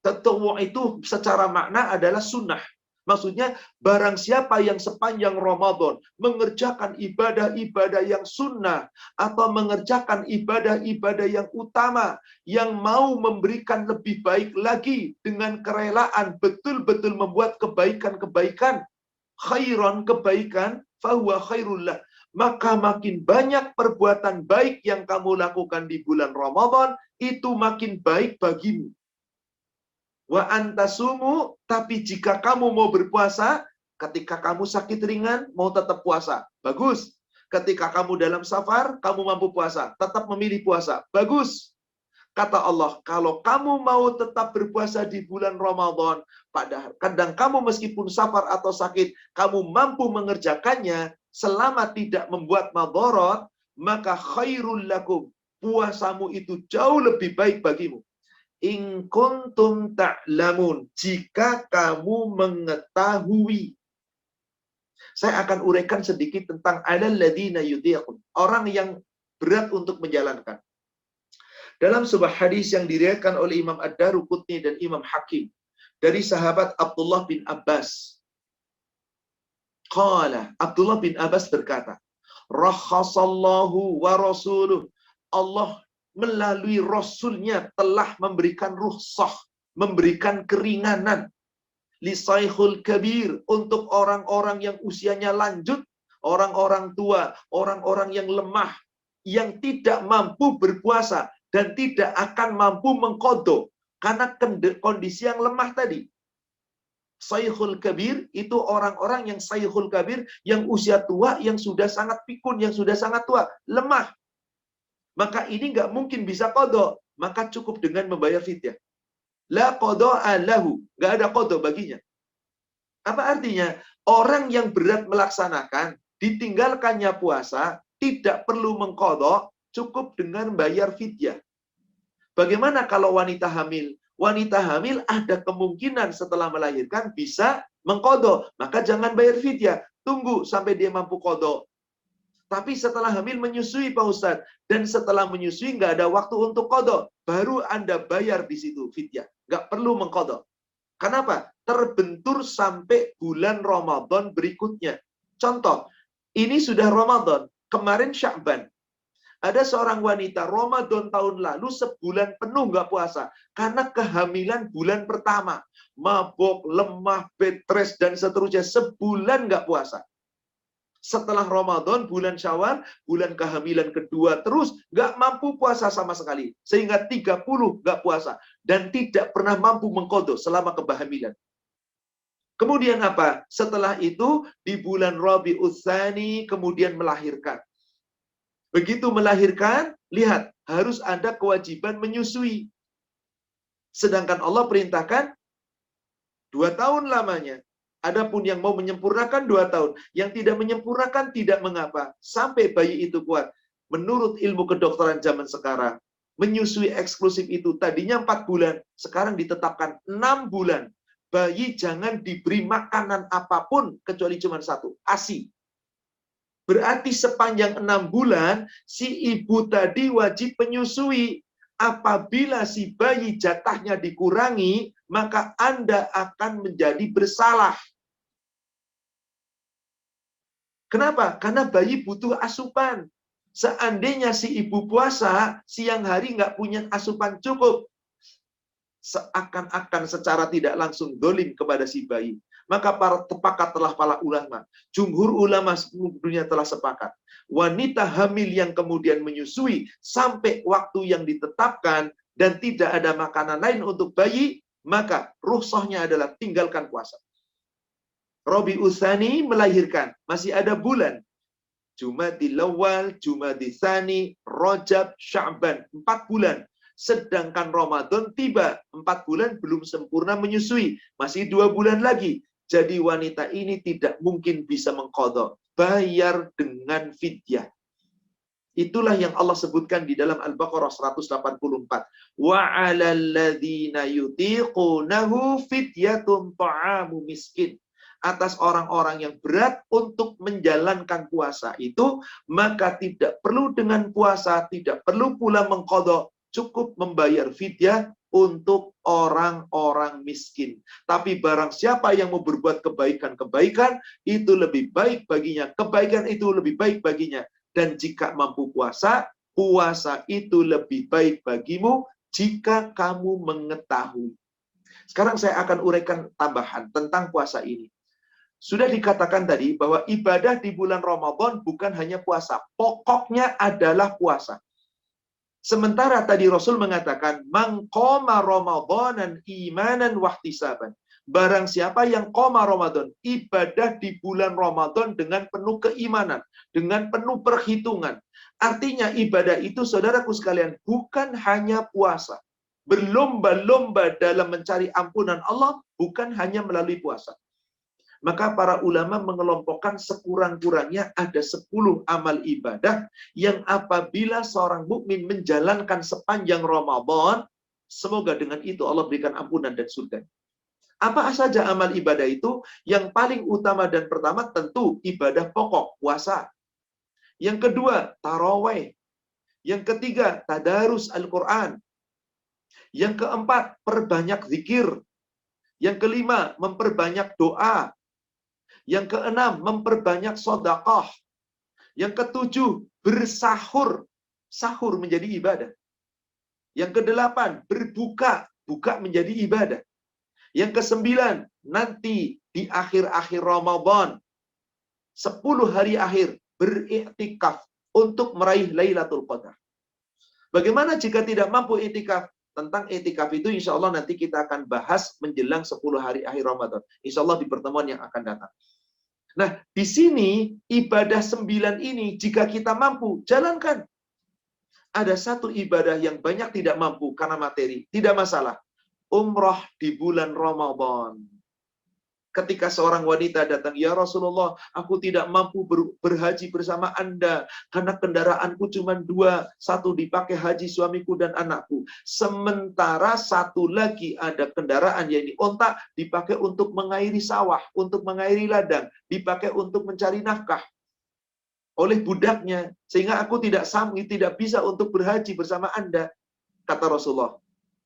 Tatawwu' itu secara makna adalah sunnah. Maksudnya, barang siapa yang sepanjang Ramadan mengerjakan ibadah-ibadah yang sunnah, atau mengerjakan ibadah-ibadah yang utama, yang mau memberikan lebih baik lagi dengan kerelaan, betul-betul membuat kebaikan-kebaikan, khairan, kebaikan, fahuwa khairullah. Maka makin banyak perbuatan baik yang kamu lakukan di bulan Ramadan, itu makin baik bagimu. Wa antasumu, tapi jika kamu mau berpuasa, ketika kamu sakit ringan, mau tetap puasa, bagus. Ketika kamu dalam safar, kamu mampu puasa, tetap memilih puasa, bagus. Kata Allah, kalau kamu mau tetap berpuasa di bulan Ramadan, padahal kadang kamu meskipun safar atau sakit, kamu mampu mengerjakannya selama tidak membuat madharat, maka khairul lakum, puasamu itu jauh lebih baik bagimu. In kuntum ta'lamun, jika kamu mengetahui. Saya akan uraikan sedikit tentang alal ladzina yutiqun, orang yang berat untuk menjalankan. Dalam sebuah hadis yang diriwayatkan oleh Imam Ad-Daruqutni dan Imam Hakim dari sahabat Abdullah bin Abbas. Qala, Abdullah bin Abbas berkata, rakhasallahu wa rasuluh, Allah melalui Rasulnya telah memberikan rukhsah, memberikan keringanan lisaikhul kabir, untuk orang-orang yang usianya lanjut, orang-orang tua, orang-orang yang lemah, yang tidak mampu berpuasa dan tidak akan mampu mengqadha karena kondisi yang lemah tadi. Saikhul kabir itu orang-orang yang saikhul kabir, yang usia tua, yang sudah sangat pikun, yang sudah sangat tua, lemah. Maka ini nggak mungkin bisa qadha, maka cukup dengan membayar fidyah. La qadha'a lahu, nggak ada qadha baginya. Apa artinya? Orang yang berat melaksanakan, ditinggalkannya puasa, tidak perlu mengqadha, cukup dengan bayar fidyah. Bagaimana kalau wanita hamil? Wanita hamil ada kemungkinan setelah melahirkan bisa mengqadha, maka jangan bayar fidyah. tunggu sampai dia mampu qadha. Tapi setelah hamil menyusui Pak Ustadz, dan setelah menyusui nggak ada waktu untuk qadha, baru Anda bayar di situ fidyah, nggak perlu mengqadha. Kenapa? Terbentur sampai bulan Ramadan berikutnya. Contoh, ini sudah Ramadan, kemarin Sya'ban. Ada seorang wanita Ramadan tahun lalu sebulan penuh nggak puasa karena kehamilan bulan pertama, mabok, lemah, bed rest dan seterusnya, sebulan nggak puasa. Setelah Ramadan, bulan Syawal, bulan kehamilan kedua terus nggak mampu puasa sama sekali, sehingga 30 nggak puasa dan tidak pernah mampu mengqadha selama kehamilan. Kemudian apa? Setelah itu di bulan Rabiul Tsani kemudian melahirkan. Begitu melahirkan, lihat, harus ada kewajiban menyusui. Sedangkan Allah perintahkan 2 tahun lamanya. Adapun yang mau menyempurnakan 2 tahun, yang tidak menyempurnakan tidak mengapa, sampai bayi itu kuat. Menurut ilmu kedokteran zaman sekarang, menyusui eksklusif itu tadinya 4 bulan, sekarang ditetapkan 6 bulan. Bayi jangan diberi makanan apapun kecuali cuma 1, ASI. Berarti sepanjang 6 bulan, si ibu tadi wajib menyusui. Apabila si bayi jatahnya dikurangi, maka Anda akan menjadi bersalah. Kenapa? Karena bayi butuh asupan. Seandainya si ibu puasa, siang hari nggak punya asupan cukup, seakan-akan secara tidak langsung dolim kepada si bayi. Maka sepakatlah para ulama, jumhur ulama seluruh dunia telah sepakat, wanita hamil yang kemudian menyusui sampai waktu yang ditetapkan dan tidak ada makanan lain untuk bayi, maka rukhsahnya adalah tinggalkan puasa. Rabiul Tsani melahirkan, masih ada bulan. Jumadil Awal, Jumadil Tsani, Rajab, Sya'ban, 4 bulan. Sedangkan Ramadan tiba, 4 bulan belum sempurna menyusui, masih 2 bulan lagi. Jadi wanita ini tidak mungkin bisa mengqadha, bayar dengan fidyah. Itulah yang Allah sebutkan di dalam Al-Baqarah 184. Wa 'alal ladzina yutiqunahu fidyatun ta'amu miskin. Atas orang-orang yang berat untuk menjalankan puasa itu, maka tidak perlu dengan puasa, tidak perlu pula mengqadha, cukup membayar fidyah untuk orang-orang miskin. Tapi barang siapa yang mau berbuat kebaikan-kebaikan, itu lebih baik baginya. Kebaikan itu lebih baik baginya. Dan jika mampu puasa, puasa itu lebih baik bagimu jika kamu mengetahui. Sekarang saya akan uraikan tambahan tentang puasa ini. Sudah dikatakan tadi bahwa ibadah di bulan Ramadan bukan hanya puasa. Pokoknya adalah puasa. Sementara tadi Rasul mengatakan, man qoma Ramadanan imanan wahtisaban. Barang siapa yang qoma Ramadan, ibadah di bulan Ramadan dengan penuh keimanan, dengan penuh perhitungan. Artinya ibadah itu, saudaraku sekalian, bukan hanya puasa. Berlomba-lomba dalam mencari ampunan Allah, bukan hanya melalui puasa. Maka para ulama mengelompokkan sekurang-kurangnya ada 10 amal ibadah yang apabila seorang mukmin menjalankan sepanjang Ramadan, semoga dengan itu Allah berikan ampunan dan surga. Apa saja amal ibadah itu? Yang paling utama dan pertama tentu ibadah pokok, puasa. Yang kedua, tarawih. Yang ketiga, tadarus Al-Quran. Yang keempat, perbanyak zikir. Yang kelima, memperbanyak doa. Yang keenam, memperbanyak sedekah. Yang ketujuh, bersahur. Sahur menjadi ibadah. Yang kedelapan, berbuka. Buka menjadi ibadah. Yang kesembilan, nanti di akhir-akhir Ramadan, 10 hari akhir, beriktikaf untuk meraih Lailatul Qadar. Bagaimana jika tidak mampu iktikaf? Tentang iktikaf itu insya Allah nanti kita akan bahas menjelang 10 hari akhir Ramadan. Insya Allah di pertemuan yang akan datang. Nah, di sini ibadah 9 ini jika kita mampu, jalankan. Ada satu ibadah yang banyak tidak mampu karena materi, tidak masalah. Umrah di bulan Ramadan. Ketika seorang wanita datang, ya Rasulullah, aku tidak mampu berhaji bersama Anda, karena kendaraanku cuma 2, 1 dipakai haji suamiku dan anakku. Sementara 1 lagi ada kendaraan, yaitu onta, dipakai untuk mengairi sawah, untuk mengairi ladang, dipakai untuk mencari nafkah oleh budaknya, sehingga aku tidak bisa untuk berhaji bersama Anda. Kata Rasulullah,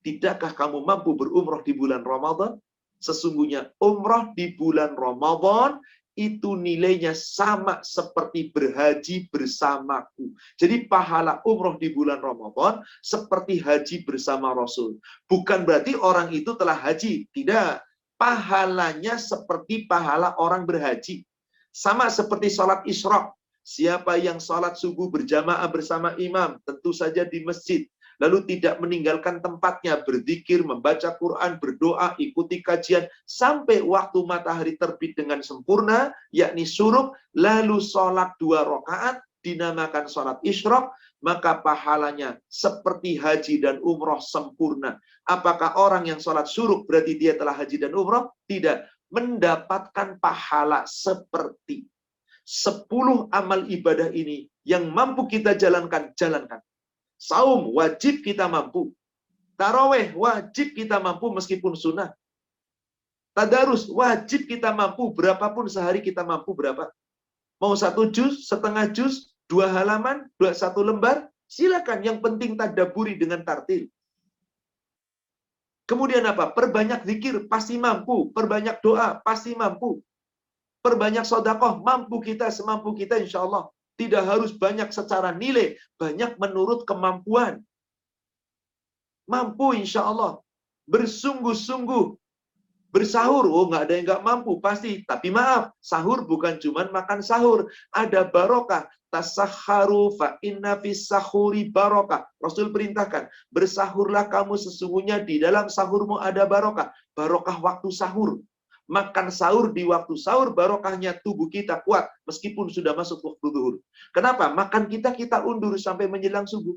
tidakkah kamu mampu berumrah di bulan Ramadan? Sesungguhnya umrah di bulan Ramadan itu nilainya sama seperti berhaji bersamaku. Jadi pahala umrah di bulan Ramadan seperti haji bersama Rasul. Bukan berarti orang itu telah haji. Tidak. Pahalanya seperti pahala orang berhaji. Sama seperti sholat Isra. Siapa yang sholat subuh berjamaah bersama imam, tentu saja di masjid, lalu tidak meninggalkan tempatnya, berzikir, membaca Quran, berdoa, ikuti kajian, sampai waktu matahari terbit dengan sempurna, yakni syuruk, lalu sholat 2 rakaat, dinamakan sholat isyraq, maka pahalanya seperti haji dan umroh sempurna. Apakah orang yang sholat syuruk berarti dia telah haji dan umroh? Tidak. Mendapatkan pahala seperti 10 amal ibadah ini yang mampu kita jalankan, jalankan. Saum wajib kita mampu. Taraweh wajib kita mampu meskipun sunnah. Tadarus wajib kita mampu, berapapun sehari kita mampu berapa. Mau 1 juz, setengah juz, 2 halaman, 1 lembar, silakan. Yang penting tadaburi dengan tartil. Kemudian apa? Perbanyak zikir, pasti mampu. Perbanyak doa, pasti mampu. Perbanyak sedekah, mampu kita, semampu kita insya Allah. Tidak harus banyak secara nilai, banyak menurut kemampuan. Mampu insya Allah. Bersungguh-sungguh. Bersahur, oh nggak ada yang nggak mampu, pasti. Tapi maaf, sahur bukan cuma makan sahur. Ada barokah. Tasahharu fa inna fis sahuri barokah. Rasul perintahkan, bersahurlah kamu, sesungguhnya di dalam sahurmu ada barokah. Barokah waktu sahur. Makan sahur di waktu sahur, barokahnya tubuh kita kuat meskipun sudah masuk waktu zuhur. Kenapa? Makan kita undur sampai menjelang subuh.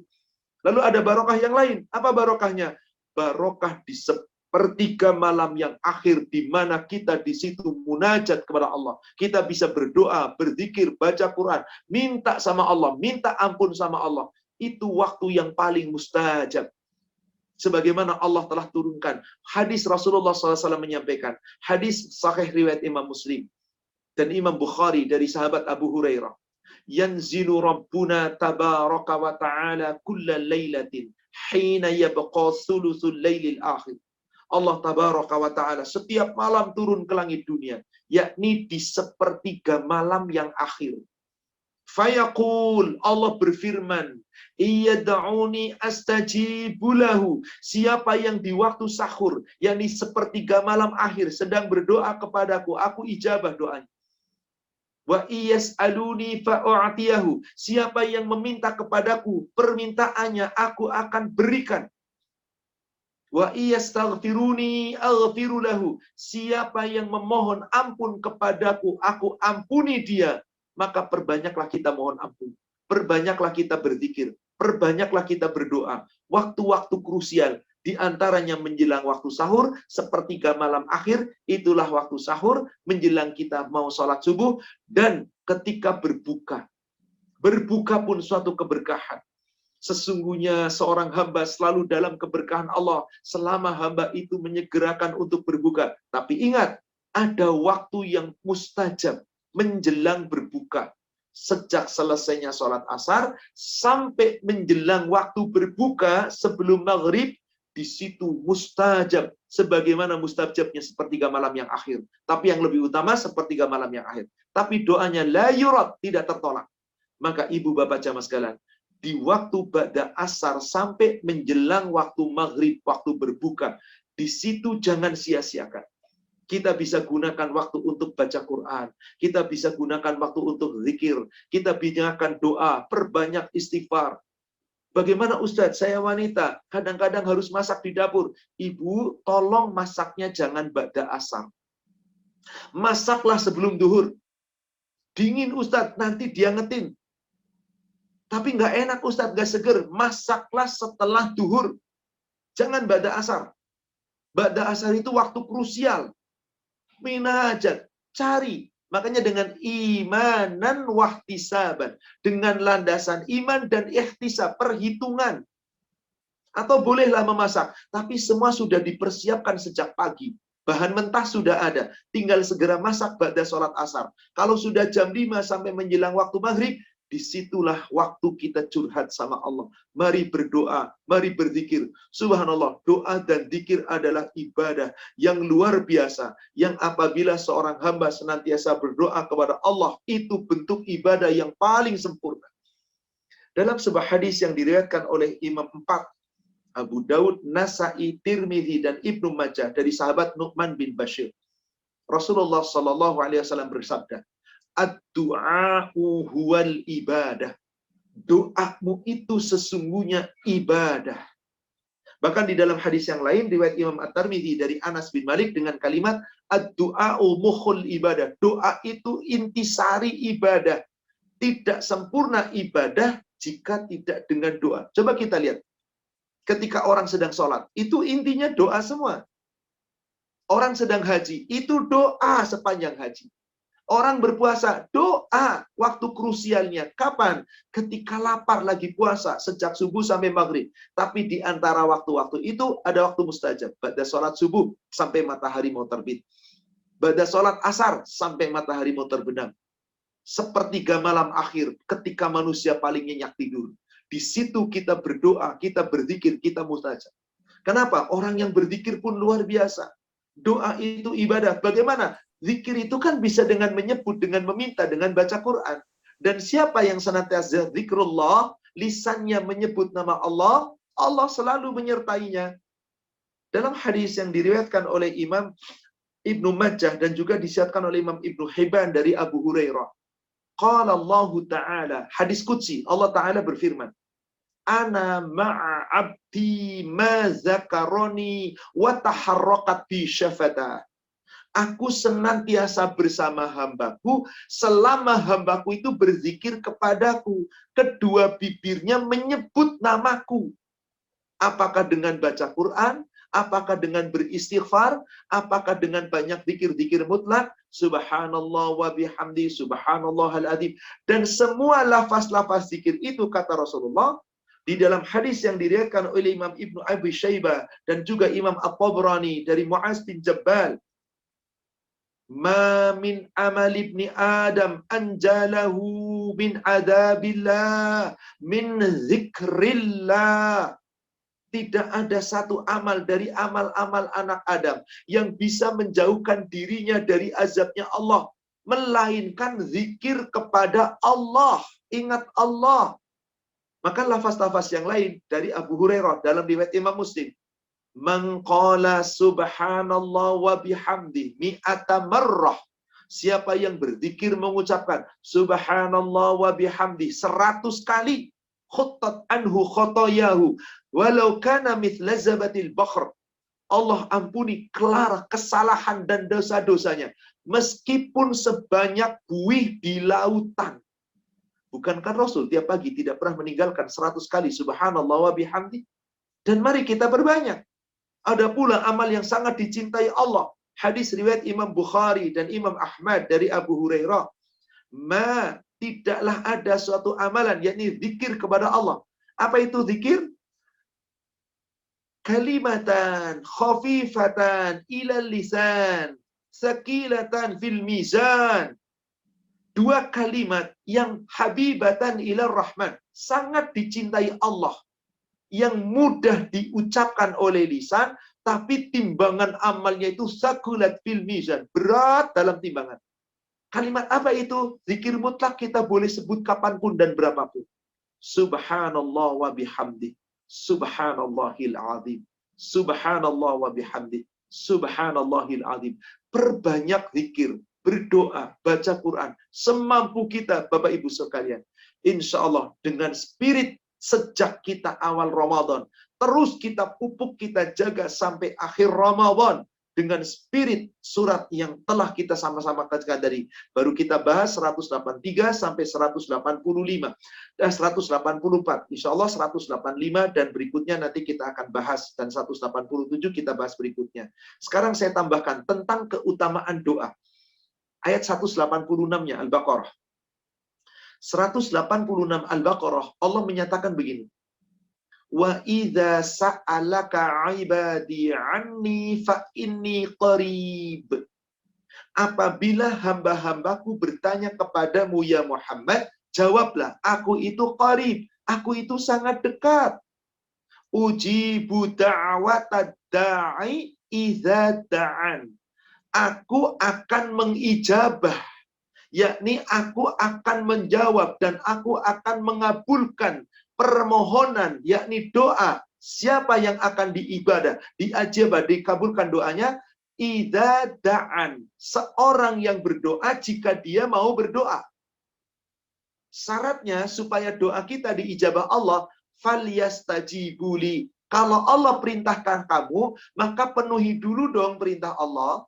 Lalu ada barokah yang lain. Apa barokahnya? Barokah di sepertiga malam yang akhir, di mana kita di situ munajat kepada Allah. Kita bisa berdoa, berzikir, baca Quran, minta sama Allah, minta ampun sama Allah. Itu waktu yang paling mustajab. Sebagaimana Allah telah turunkan. Hadis Rasulullah SAW menyampaikan. Hadis sahih riwayat Imam Muslim dan Imam Bukhari dari sahabat Abu Hurairah. Yanzilu Rabbuna tabaraka wa ta'ala kulla laylatin hina yabqa thuluthul laylil akhir. Allah tabaraka wa ta'ala setiap malam turun ke langit dunia, yakni di sepertiga malam yang akhir. Fayaqul, Allah berfirman, iyad'uni astajibu lahu. Siapa yang di waktu sahur, yakni sepertiga malam akhir, sedang berdoa kepadaku, aku ijabah doanya. Wa iyas'aluni fa'u'tiyahu. Siapa yang meminta kepadaku permintaannya, aku akan berikan. Wa iyastaghfiruni aghfiru lahu. Siapa yang memohon ampun kepadaku, aku ampuni dia. Maka perbanyaklah kita mohon ampun. Perbanyaklah kita berzikir. Perbanyaklah kita berdoa. Waktu-waktu krusial. Di antaranya menjelang waktu sahur. Sepertiga malam akhir. Itulah waktu sahur. Menjelang kita mau sholat subuh. Dan ketika berbuka. Berbuka pun suatu keberkahan. Sesungguhnya seorang hamba selalu dalam keberkahan Allah. Selama hamba itu menyegerakan untuk berbuka. Tapi ingat. Ada waktu yang mustajab. Menjelang berbuka. Sejak selesainya sholat asar sampai menjelang waktu berbuka sebelum maghrib, di situ mustajab. Sebagaimana mustajabnya sepertiga malam yang akhir. Tapi yang lebih utama sepertiga malam yang akhir. Tapi doanya la yurad, tidak tertolak. Maka ibu bapak jamaah sekalian, di waktu ba'da asar sampai menjelang waktu maghrib, waktu berbuka, di situ jangan sia-siakan. Kita bisa gunakan waktu untuk baca Quran. Kita bisa gunakan waktu untuk zikir. Kita gunakan doa. Perbanyak istighfar. Bagaimana Ustadz? Saya wanita. Kadang-kadang harus masak di dapur. Ibu, tolong masaknya jangan ba'da asar. Masaklah sebelum duhur. Dingin Ustadz, nanti diangetin. Tapi nggak enak Ustadz, nggak seger. Masaklah setelah duhur. Jangan ba'da asar. Ba'da asar itu waktu krusial. Minajat, cari. Makanya dengan imanan wahtisaban, dengan landasan iman dan ihtisab, perhitungan. Atau bolehlah memasak, tapi semua sudah dipersiapkan sejak pagi. Bahan mentah sudah ada, tinggal segera masak ba'da sholat asar. Kalau sudah jam 5 sampai menjelang waktu maghrib, disitulah waktu kita curhat sama Allah. Mari berdoa, mari berzikir. Subhanallah, doa dan zikir adalah ibadah yang luar biasa. Yang apabila seorang hamba senantiasa berdoa kepada Allah, itu bentuk ibadah yang paling sempurna. Dalam sebuah hadis yang diriwayatkan oleh Imam 4, Abu Daud, Nasa'i, Tirmidzi, dan Ibnu Majah dari sahabat Nu'man bin Bashir. Rasulullah Shallallahu Alaihi Wasallam bersabda, "Ad-du'a'u huwal ibadah." Doamu itu sesungguhnya ibadah. Bahkan di dalam hadis yang lain, riwayat Imam At-Tirmidzi dari Anas bin Malik dengan kalimat, "Ad-du'a'u mukhul ibadah." Doa itu intisari ibadah. Tidak sempurna ibadah jika tidak dengan doa. Coba kita lihat. Ketika orang sedang sholat, itu intinya doa semua. Orang sedang haji, itu doa sepanjang haji. Orang berpuasa, doa waktu krusialnya. Kapan? Ketika lapar lagi puasa, sejak subuh sampai maghrib. Tapi di antara waktu-waktu itu, ada waktu mustajab. Ba'da sholat subuh, sampai matahari mau terbit. Ba'da sholat asar, sampai matahari mau terbenam. Sepertiga malam akhir, ketika manusia paling nyenyak tidur. Di situ kita berdoa, kita berzikir, kita mustajab. Kenapa? Orang yang berzikir pun luar biasa. Doa itu ibadah. Bagaimana? Zikir itu kan bisa dengan menyebut, dengan meminta, dengan baca Quran. Dan siapa yang senantiasa zikrullah, lisannya menyebut nama Allah, Allah selalu menyertainya. Dalam hadis yang diriwayatkan oleh Imam Ibnu Majah dan juga disiatkan oleh Imam Ibnu Hibban dari Abu Hurairah. Qala Allah Ta'ala, hadis qudsi, Allah Ta'ala berfirman, "Ana ma'a abdi ma zakaroni wa taharraqat bi syafata." Aku senantiasa bersama hambaku selama hambaku itu berzikir kepadaku. Kedua bibirnya menyebut namaku. Apakah dengan baca Quran? Apakah dengan beristighfar? Apakah dengan banyak zikir-zikir mutlak? Subhanallah wa bihamdi, subhanallahal adzim. Dan semua lafaz-lafaz zikir itu, kata Rasulullah, di dalam hadis yang diriwayatkan oleh Imam Ibnu Abi Syaibah dan juga Imam At-Tabrani dari Mu'az bin Jabal, "Ma min amal ibni Adam anjalahu min adabillah min zikrillah." Tidak ada satu amal dari amal-amal anak Adam yang bisa menjauhkan dirinya dari azabnya Allah, melainkan zikir kepada Allah. Ingat Allah. Maka lafaz-lafaz yang lain dari Abu Hurairah dalam riwayat Imam Muslim, "Man qala subhanallah wa bihamdi mi'ata marrah." Siapa yang berzikir mengucapkan subhanallah wa bihamdi 100 kali, khuttat anhu khotoyahu walau kana mithla zabatil bahr. Allah ampuni kelar kesalahan dan dosa-dosanya meskipun sebanyak buih di lautan. Bukankah Rasul tiap pagi tidak pernah meninggalkan 100 kali subhanallah wa bihamdi? Dan mari kita berbanyak. Ada pula amal yang sangat dicintai Allah. Hadis riwayat Imam Bukhari dan Imam Ahmad dari Abu Hurairah. Tidaklah ada suatu amalan, yakni zikir kepada Allah. Apa itu zikir? Kalimatan khafifatan ilal lisan, sakilatan fil mizan. Dua kalimat yang habibatan ilal rahman, sangat dicintai Allah, yang mudah diucapkan oleh lisan, tapi timbangan amalnya itu sakulat fil mizan, berat dalam timbangan. Kalimat apa itu? Zikir mutlak kita boleh sebut kapanpun dan berapapun. Subhanallah wa bihamdi, subhanallahil azim, subhanallah wa bihamdi, subhanallahil azim. Perbanyak zikir, berdoa, baca Quran, semampu kita, Bapak Ibu sekalian. Insya Allah dengan spirit sejak kita awal Ramadan, terus kita pupuk, kita jaga sampai akhir Ramadan. dengan spirit surat yang telah kita sama-sama kaji tadi. Baru kita bahas 183 sampai 185 dan 184. Insya Allah 185 dan berikutnya nanti kita akan bahas, dan 187 kita bahas berikutnya. Sekarang saya tambahkan tentang keutamaan doa. Ayat 186-nya Al-Baqarah. 186 Al-Baqarah, Allah menyatakan begini. Wa idza sa'alaka 'ibadi 'anni fa inni qarib. Apabila hamba-hambaku bertanya kepadamu ya Muhammad, jawablah, aku itu qarib, aku itu sangat dekat. Ujibu da'watad da'i idza da'an. Aku akan mengijabah, yakni aku akan menjawab dan aku akan mengabulkan permohonan, yakni doa. Siapa yang akan diibadah, diajabah, dikabulkan doanya? Idza da'an. Seorang yang berdoa jika dia mau berdoa. Syaratnya supaya doa kita diijabah Allah, falyastajibuli. Kalau Allah perintahkan kamu, maka penuhi dulu dong perintah Allah.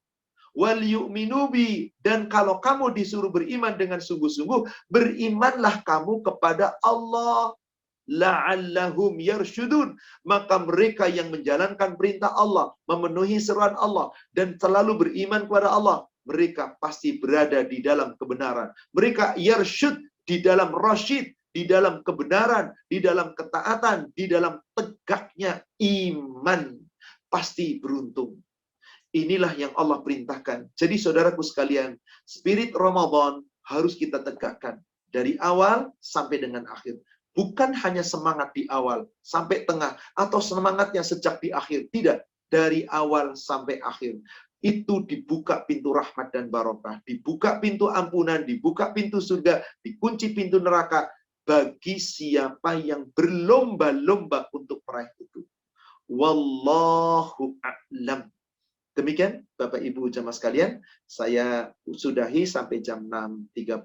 Wal yu'minu bi, dan kalau kamu disuruh beriman dengan sungguh-sungguh, berimanlah kamu kepada Allah. La'allahum yarsyudun, maka mereka yang menjalankan perintah Allah, memenuhi seruan Allah, dan selalu beriman kepada Allah, mereka pasti berada di dalam kebenaran. Mereka yarsyud, di dalam rasyid, di dalam kebenaran, di dalam ketaatan, di dalam tegaknya iman. Pasti beruntung. Inilah yang Allah perintahkan. Jadi saudaraku sekalian, spirit Ramadan harus kita tegakkan. Dari awal sampai dengan akhir. Bukan hanya semangat di awal sampai tengah. Atau semangatnya sejak di akhir. Tidak. Dari awal sampai akhir. Itu dibuka pintu rahmat dan barokah. Dibuka pintu ampunan. Dibuka pintu surga. Dikunci pintu neraka. Bagi siapa yang berlomba-lomba untuk meraih itu. Wallahu a'lam. Demikian Bapak Ibu jamaah sekalian, saya sudahi sampai jam 6.30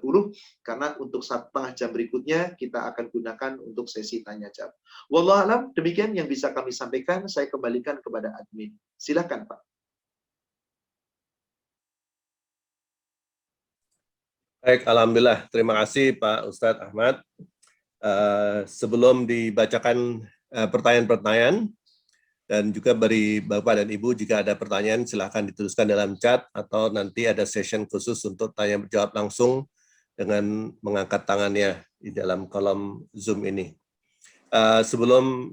karena untuk 1,5 jam berikutnya kita akan gunakan untuk sesi tanya jawab. Wallahu a'lam, demikian yang bisa kami sampaikan, saya kembalikan kepada admin. Silakan Pak.
Baik, alhamdulillah. Terima kasih Pak Ustadz Ahmad. Sebelum dibacakan pertanyaan-pertanyaan, dan juga bagi Bapak dan Ibu, jika ada pertanyaan silahkan dituliskan dalam chat atau nanti ada session khusus untuk tanya jawab langsung dengan mengangkat tangannya di dalam kolom Zoom ini. Sebelum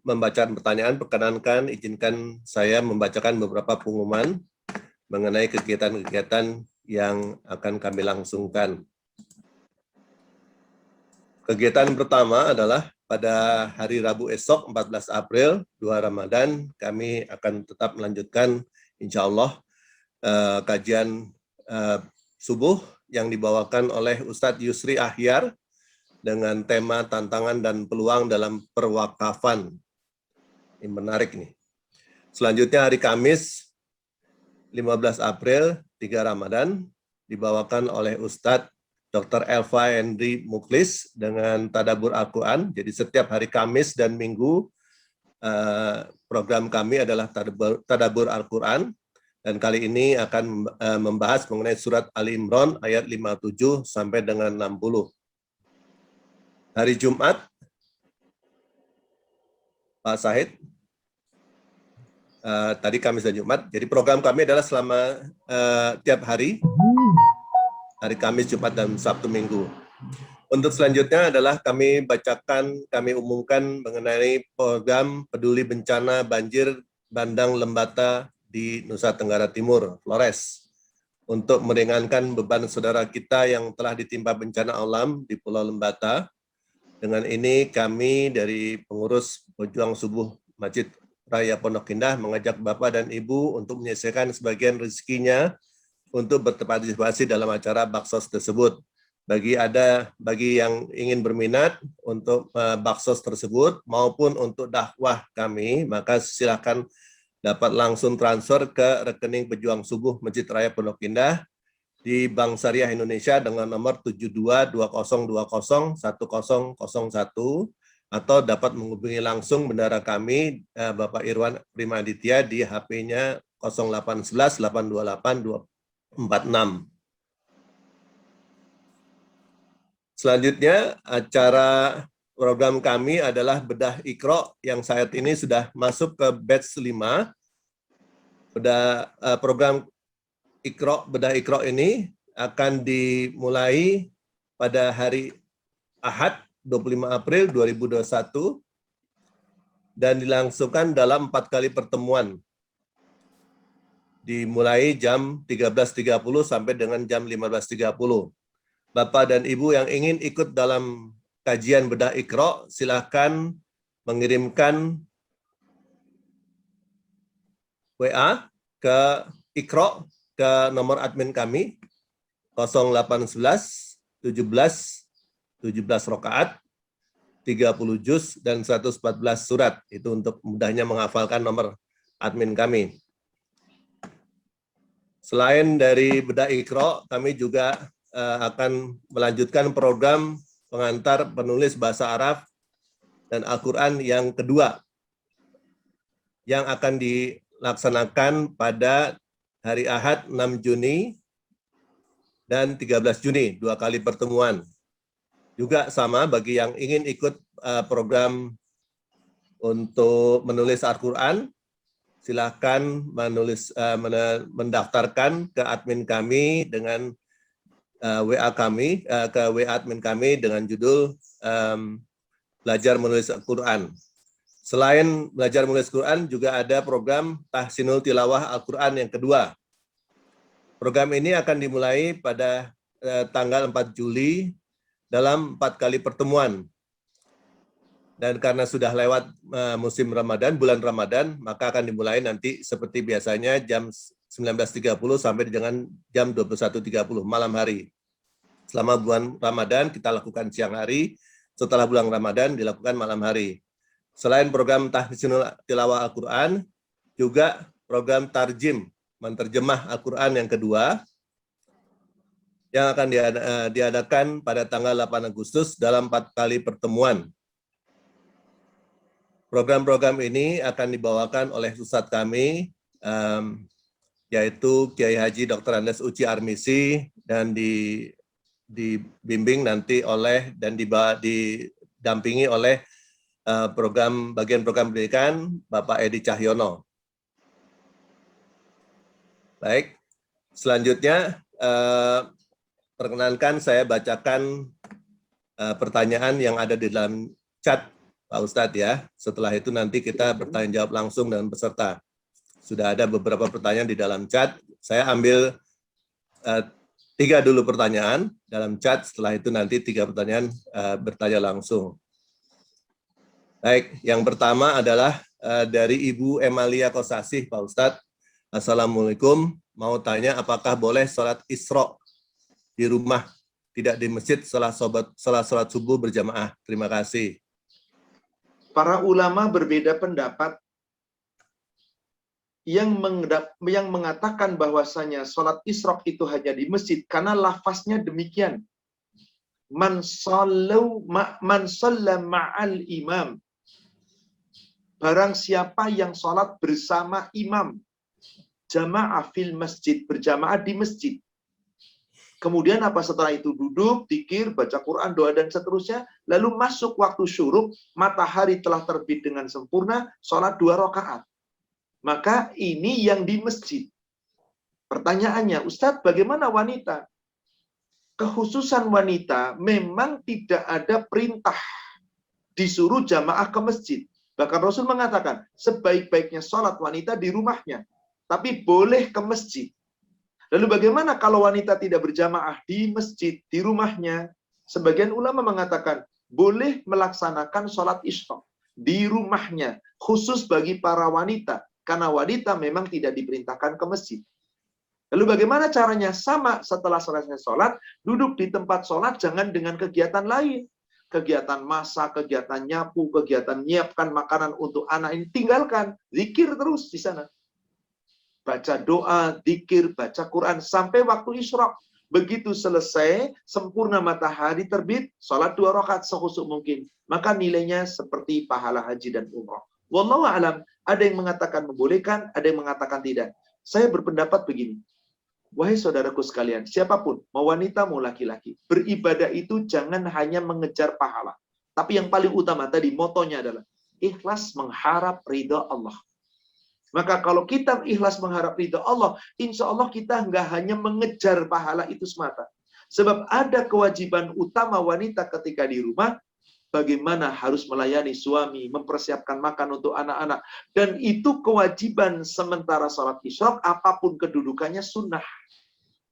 membaca pertanyaan, perkenankan izinkan saya membacakan beberapa pengumuman mengenai kegiatan-kegiatan yang akan kami langsungkan. Kegiatan pertama adalah pada hari Rabu esok 14 April 2 Ramadan kami akan tetap melanjutkan insya Allah kajian subuh yang dibawakan oleh Ustadz Yusri Ahyar dengan tema tantangan dan peluang dalam perwakafan. Ini menarik nih. Selanjutnya hari Kamis 15 April 3 Ramadan dibawakan oleh Ustadz Dr. Elva Henry Muklis dengan Tadabbur Al-Quran. Jadi setiap hari Kamis dan Minggu program kami adalah Tadabbur Al-Quran. Dan kali ini akan membahas mengenai surat Ali Imran ayat 57 sampai dengan 60. Hari Jumat, Pak Sahid, tadi Kamis dan Jumat. Jadi program kami adalah selama tiap hari Kamis, Jumat, dan Sabtu Minggu. Untuk selanjutnya adalah kami umumkan mengenai program peduli bencana banjir bandang Lembata di Nusa Tenggara Timur, Flores, untuk meringankan beban saudara kita yang telah ditimpa bencana alam di Pulau Lembata. Dengan ini kami dari pengurus Pejuang Subuh Masjid Raya Pondok Indah mengajak Bapak dan Ibu untuk menyelesaikan sebagian rezekinya untuk berpartisipasi dalam acara baksos tersebut. Bagi yang ingin berminat untuk baksos tersebut maupun untuk dakwah kami, maka silakan dapat langsung transfer ke rekening Pejuang Subuh Masjid Raya Pondok Indah di Bank Syariah Indonesia dengan nomor 7220201001 atau dapat menghubungi langsung bendara kami Bapak Irwan Primaditya di HP-nya 0811 828 246. Selanjutnya, acara program kami adalah Bedah Iqra yang saat ini sudah masuk ke batch 5. Program Bedah Iqra ini akan dimulai pada hari Ahad 25 April 2021 dan dilangsungkan dalam 4 kali pertemuan. Dimulai jam 13.30 sampai dengan jam 15.30. Bapak dan Ibu yang ingin ikut dalam kajian Bedah Iqra, silakan mengirimkan WA ke Iqra ke nomor admin kami 0811 17 rakaat, 30 juz dan 114 surat. Itu untuk mudahnya menghafalkan nomor admin kami. Selain dari Bedah Iqra, kami juga akan melanjutkan program pengantar penulis bahasa Arab dan Al-Quran yang kedua yang akan dilaksanakan pada hari Ahad 6 Juni dan 13 Juni, 2 kali pertemuan. Juga sama bagi yang ingin ikut program untuk menulis Al-Quran, silakan mendaftarkan ke admin kami dengan WA kami, ke WA admin kami dengan judul Belajar Menulis Al-Quran. Selain belajar menulis Quran, juga ada program Tahsinul Tilawah Al-Quran yang kedua. Program ini akan dimulai pada tanggal 4 Juli dalam 4 kali pertemuan. Dan karena sudah lewat musim Ramadan, bulan Ramadan, maka akan dimulai nanti seperti biasanya jam 19.30 sampai dengan jam 21.30 malam hari. Selama bulan Ramadan kita lakukan siang hari, setelah bulan Ramadan dilakukan malam hari. Selain program Tahsinul Tilawah Al-Quran, juga program Tarjim, menterjemah Al-Quran yang kedua, yang akan diadakan pada tanggal 8 Agustus dalam 4 kali pertemuan. Program-program ini akan dibawakan oleh Ustadz kami, yaitu Kiai Haji Dr. Andes Uci Armisi, dan dibimbing nanti oleh dan didampingi oleh bagian program pendidikan Bapak Edi Cahyono. Baik, selanjutnya perkenankan saya bacakan pertanyaan yang ada di dalam chat Pak Ustadz ya. Setelah itu nanti kita bertanya jawab langsung dengan peserta. Sudah ada beberapa pertanyaan di dalam chat. Saya ambil 3 dulu pertanyaan dalam chat. Setelah itu nanti 3 pertanyaan bertanya langsung. Baik, yang pertama adalah dari Ibu Emalia Kosasih, Pak Ustadz. Assalamualaikum. Mau tanya apakah boleh sholat Isra di rumah, tidak di masjid setelah sholat subuh berjamaah? Terima kasih.
Para ulama berbeda pendapat yang mengatakan bahwasanya sholat Isra itu hanya di masjid karena lafaznya demikian. Man shalla ma'al imam. Barang siapa yang sholat bersama imam. Jamaah fil masjid, berjamaah di masjid. Kemudian apa setelah itu? Duduk, zikir, baca Quran, doa, dan seterusnya. Lalu masuk waktu syuruk, matahari telah terbit dengan sempurna, sholat 2 rakaat. Maka ini yang di masjid. Pertanyaannya, Ustadz, bagaimana wanita? Kekhususan wanita memang tidak ada perintah disuruh jamaah ke masjid. Bahkan Rasul mengatakan, sebaik-baiknya sholat wanita di rumahnya. Tapi boleh ke masjid. Lalu bagaimana kalau wanita tidak berjamaah di masjid, di rumahnya? Sebagian ulama mengatakan, boleh melaksanakan sholat Isra di rumahnya, khusus bagi para wanita. Karena wanita memang tidak diperintahkan ke masjid. Lalu bagaimana caranya? Sama, setelah selesai sholat, duduk di tempat sholat, jangan dengan kegiatan lain. Kegiatan masak, kegiatan nyapu, kegiatan menyiapkan makanan untuk anak ini, tinggalkan. Zikir terus di sana. Baca doa, zikir, baca Quran, sampai waktu Isra. Begitu selesai, sempurna matahari terbit, sholat 2 rakaat sekhusuk mungkin. Maka nilainya seperti pahala haji dan umrah. Wallahu a'lam, ada yang mengatakan membolehkan, ada yang mengatakan tidak. Saya berpendapat begini. Wahai saudaraku sekalian, siapapun, mau wanita mau laki-laki, beribadah itu jangan hanya mengejar pahala. Tapi yang paling utama tadi, motonya adalah ikhlas mengharap ridha Allah. Maka kalau kita ikhlas mengharap ridha Allah, insya Allah kita nggak hanya mengejar pahala itu semata. Sebab ada kewajiban utama wanita ketika di rumah, bagaimana harus melayani suami, mempersiapkan makan untuk anak-anak. Dan itu kewajiban sementara sholat isyraq, apapun kedudukannya sunnah.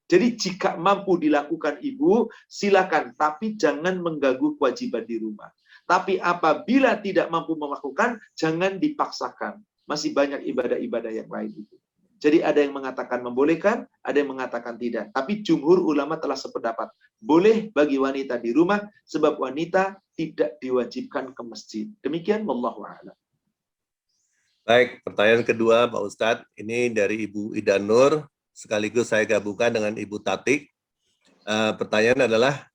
Jadi jika mampu dilakukan ibu, silakan. Tapi jangan mengganggu kewajiban di rumah. Tapi apabila tidak mampu melakukan, jangan dipaksakan. Masih banyak ibadah-ibadah yang lain itu. Jadi ada yang mengatakan membolehkan, ada yang mengatakan tidak. Tapi jumhur ulama telah sependapat. Boleh bagi wanita di rumah, sebab wanita tidak diwajibkan ke masjid. Demikian, wallahu a'lam.
Baik, pertanyaan kedua Pak Ustadz. Ini dari Ibu Ida Nur, sekaligus saya gabungkan dengan Ibu Tati. Pertanyaan adalah,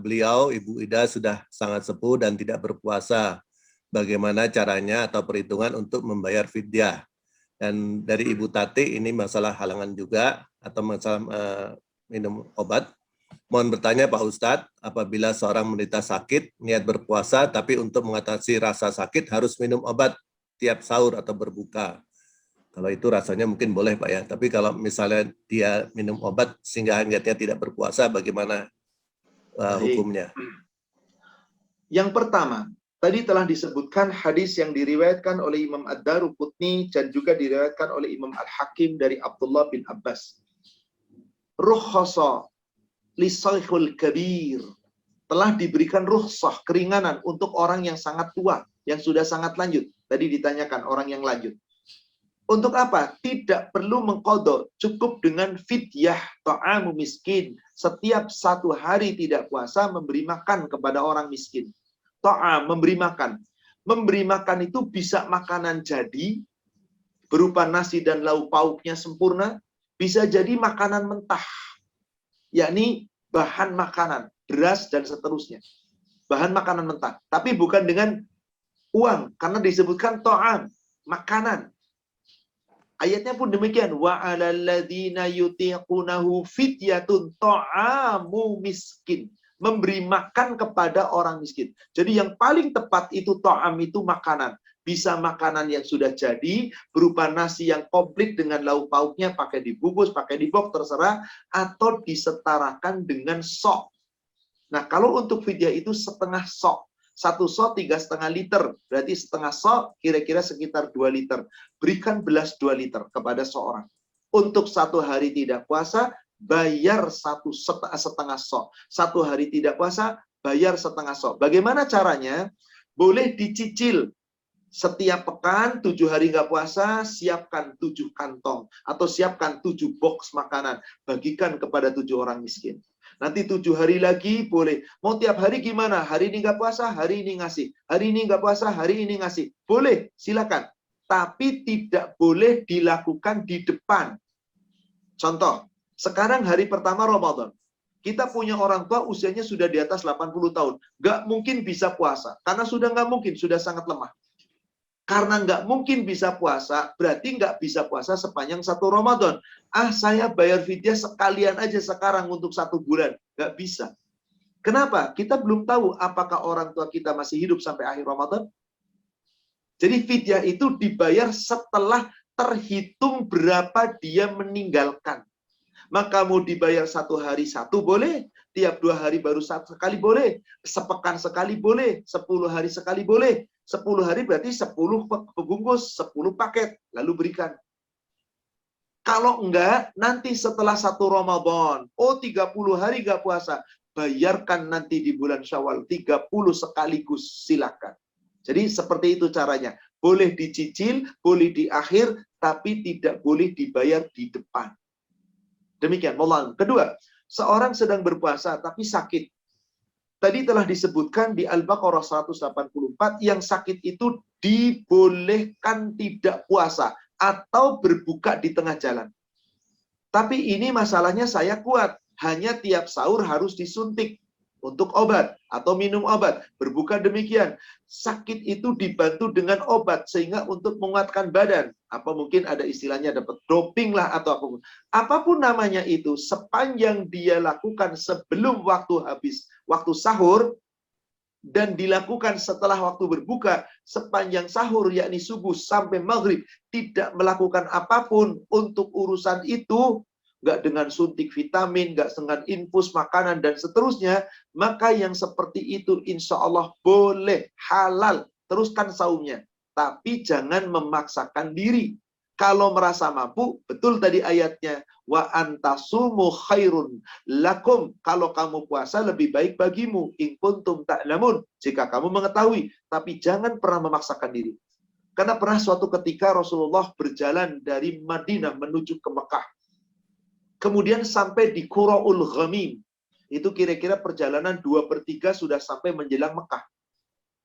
beliau, Ibu Ida, sudah sangat sepuh dan tidak berpuasa. Bagaimana caranya atau perhitungan untuk membayar fidyah? Dan dari Ibu Tati, ini masalah halangan juga, atau masalah minum obat. Mohon bertanya Pak Ustadz, apabila seorang menderita sakit, niat berpuasa, tapi untuk mengatasi rasa sakit harus minum obat tiap sahur atau berbuka. Kalau itu rasanya mungkin boleh Pak ya, tapi kalau misalnya dia minum obat sehingga niatnya tidak berpuasa, bagaimana hukumnya?
Yang pertama, tadi telah disebutkan hadis yang diriwayatkan oleh Imam Ad-Daruqutni dan juga diriwayatkan oleh Imam Al-Hakim dari Abdullah bin Abbas. Rukhasa lisaykhul kabir. Telah diberikan rukhsah, keringanan untuk orang yang sangat tua, yang sudah sangat lanjut. Tadi ditanyakan orang yang lanjut. Untuk apa? Tidak perlu mengqadha, cukup dengan fidyah ta'amu miskin. Setiap 1 hari tidak puasa memberi makan kepada orang miskin. Ta'am, memberi makan. Memberi makan itu bisa makanan jadi, berupa nasi dan lauk pauknya sempurna, bisa jadi makanan mentah, yakni bahan makanan, beras dan seterusnya. Bahan makanan mentah. Tapi bukan dengan uang, karena disebutkan ta'am, makanan. Ayatnya pun demikian. Wa 'alal ladzina yutiqunahu fidyatun ta'amu miskin. Memberi makan kepada orang miskin. Jadi yang paling tepat itu ta'am, itu makanan. Bisa makanan yang sudah jadi, berupa nasi yang komplit dengan lauk pauknya, pakai dibungkus, pakai dibok, terserah, atau disetarakan dengan sok. Nah, kalau untuk fidyah itu setengah sok. 1 sok 3,5 liter, berarti setengah sok kira-kira sekitar 2 liter. Berikan belas 2 liter kepada seorang. Untuk 1 hari tidak puasa, bayar 1,5 sok. 1 hari tidak puasa, bayar setengah sok. Bagaimana caranya? Boleh dicicil. Setiap pekan, 7 hari nggak puasa, siapkan 7 kantong. Atau siapkan 7 box makanan. Bagikan kepada 7 orang miskin. Nanti 7 hari lagi boleh. Mau tiap hari gimana? Hari ini nggak puasa, hari ini ngasih. Hari ini nggak puasa, hari ini ngasih. Boleh, silakan. Tapi tidak boleh dilakukan di depan. Contoh, sekarang hari pertama Ramadan. Kita punya orang tua usianya sudah di atas 80 tahun. Nggak mungkin bisa puasa. Karena sudah nggak mungkin, sudah sangat lemah. Karena nggak mungkin bisa puasa, berarti nggak bisa puasa sepanjang 1 Ramadan. Saya bayar fidyah sekalian aja sekarang untuk 1 bulan. Nggak bisa. Kenapa? Kita belum tahu apakah orang tua kita masih hidup sampai akhir Ramadan. Jadi fidyah itu dibayar setelah terhitung berapa dia meninggalkan. Maka mau dibayar 1 hari 1 boleh, tiap 2 hari baru sekali boleh, sepekan sekali boleh, 10 hari sekali boleh. 10 hari berarti 10 bungkus, 10 paket, lalu berikan. Kalau enggak, nanti setelah 1 Ramadan, 30 hari enggak puasa, bayarkan nanti di bulan Syawal, 30 sekaligus, silakan. Jadi seperti itu caranya. Boleh dicicil, boleh di akhir, tapi tidak boleh dibayar di depan. Demikian. Kedua, seorang sedang berpuasa tapi sakit. Tadi telah disebutkan di Al-Baqarah 184, yang sakit itu dibolehkan tidak puasa atau berbuka di tengah jalan. Tapi ini masalahnya saya kuat, hanya tiap sahur harus disuntik. untuk obat atau minum obat. Berbuka demikian. Sakit itu dibantu dengan obat sehingga untuk menguatkan badan. Apa mungkin ada istilahnya dapat doping lah atau apapun. Apapun namanya itu, sepanjang dia lakukan sebelum waktu habis, waktu sahur, dan dilakukan setelah waktu berbuka, sepanjang sahur yakni subuh sampai maghrib, tidak melakukan apapun untuk urusan itu, nggak dengan suntik vitamin, nggak dengan infus makanan dan seterusnya, maka yang seperti itu insya Allah boleh, halal, teruskan saumnya. Tapi jangan memaksakan diri. Kalau merasa mampu, betul tadi ayatnya, wa antasumu khairun lakum, kalau kamu puasa lebih baik bagimu, in kuntum ta'lamun, jika kamu mengetahui, tapi jangan pernah memaksakan diri. Karena pernah suatu ketika Rasulullah berjalan dari Madinah menuju ke Mekah. Kemudian sampai di Qura'ul Ghamim. Itu kira-kira perjalanan 2/3 sudah sampai menjelang Mekah.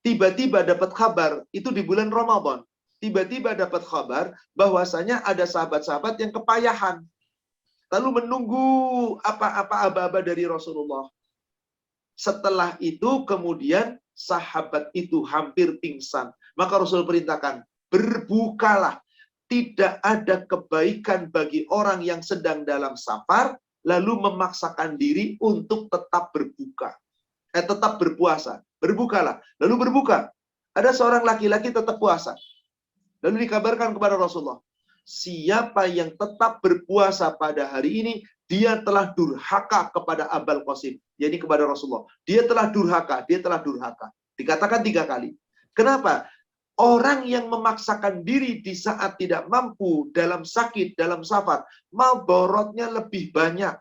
Tiba-tiba dapat kabar, itu di bulan Ramadan. Tiba-tiba dapat kabar bahwasanya ada sahabat-sahabat yang kepayahan. Lalu menunggu apa-apa aba-aba dari Rasulullah. Setelah itu kemudian sahabat itu hampir pingsan. Maka Rasul perintahkan, berbukalah. Tidak ada kebaikan bagi orang yang sedang dalam safar, lalu memaksakan diri untuk tetap berbuka. Tetap berpuasa. Berbukalah. Lalu berbuka. Ada seorang laki-laki tetap puasa. Lalu dikabarkan kepada Rasulullah, siapa yang tetap berpuasa pada hari ini, dia telah durhaka kepada Abul Qasim. Jadi kepada Rasulullah. Dia telah durhaka, dia telah durhaka. Dikatakan 3 kali. Kenapa? Orang yang memaksakan diri di saat tidak mampu, dalam sakit, dalam safar, maborotnya lebih banyak.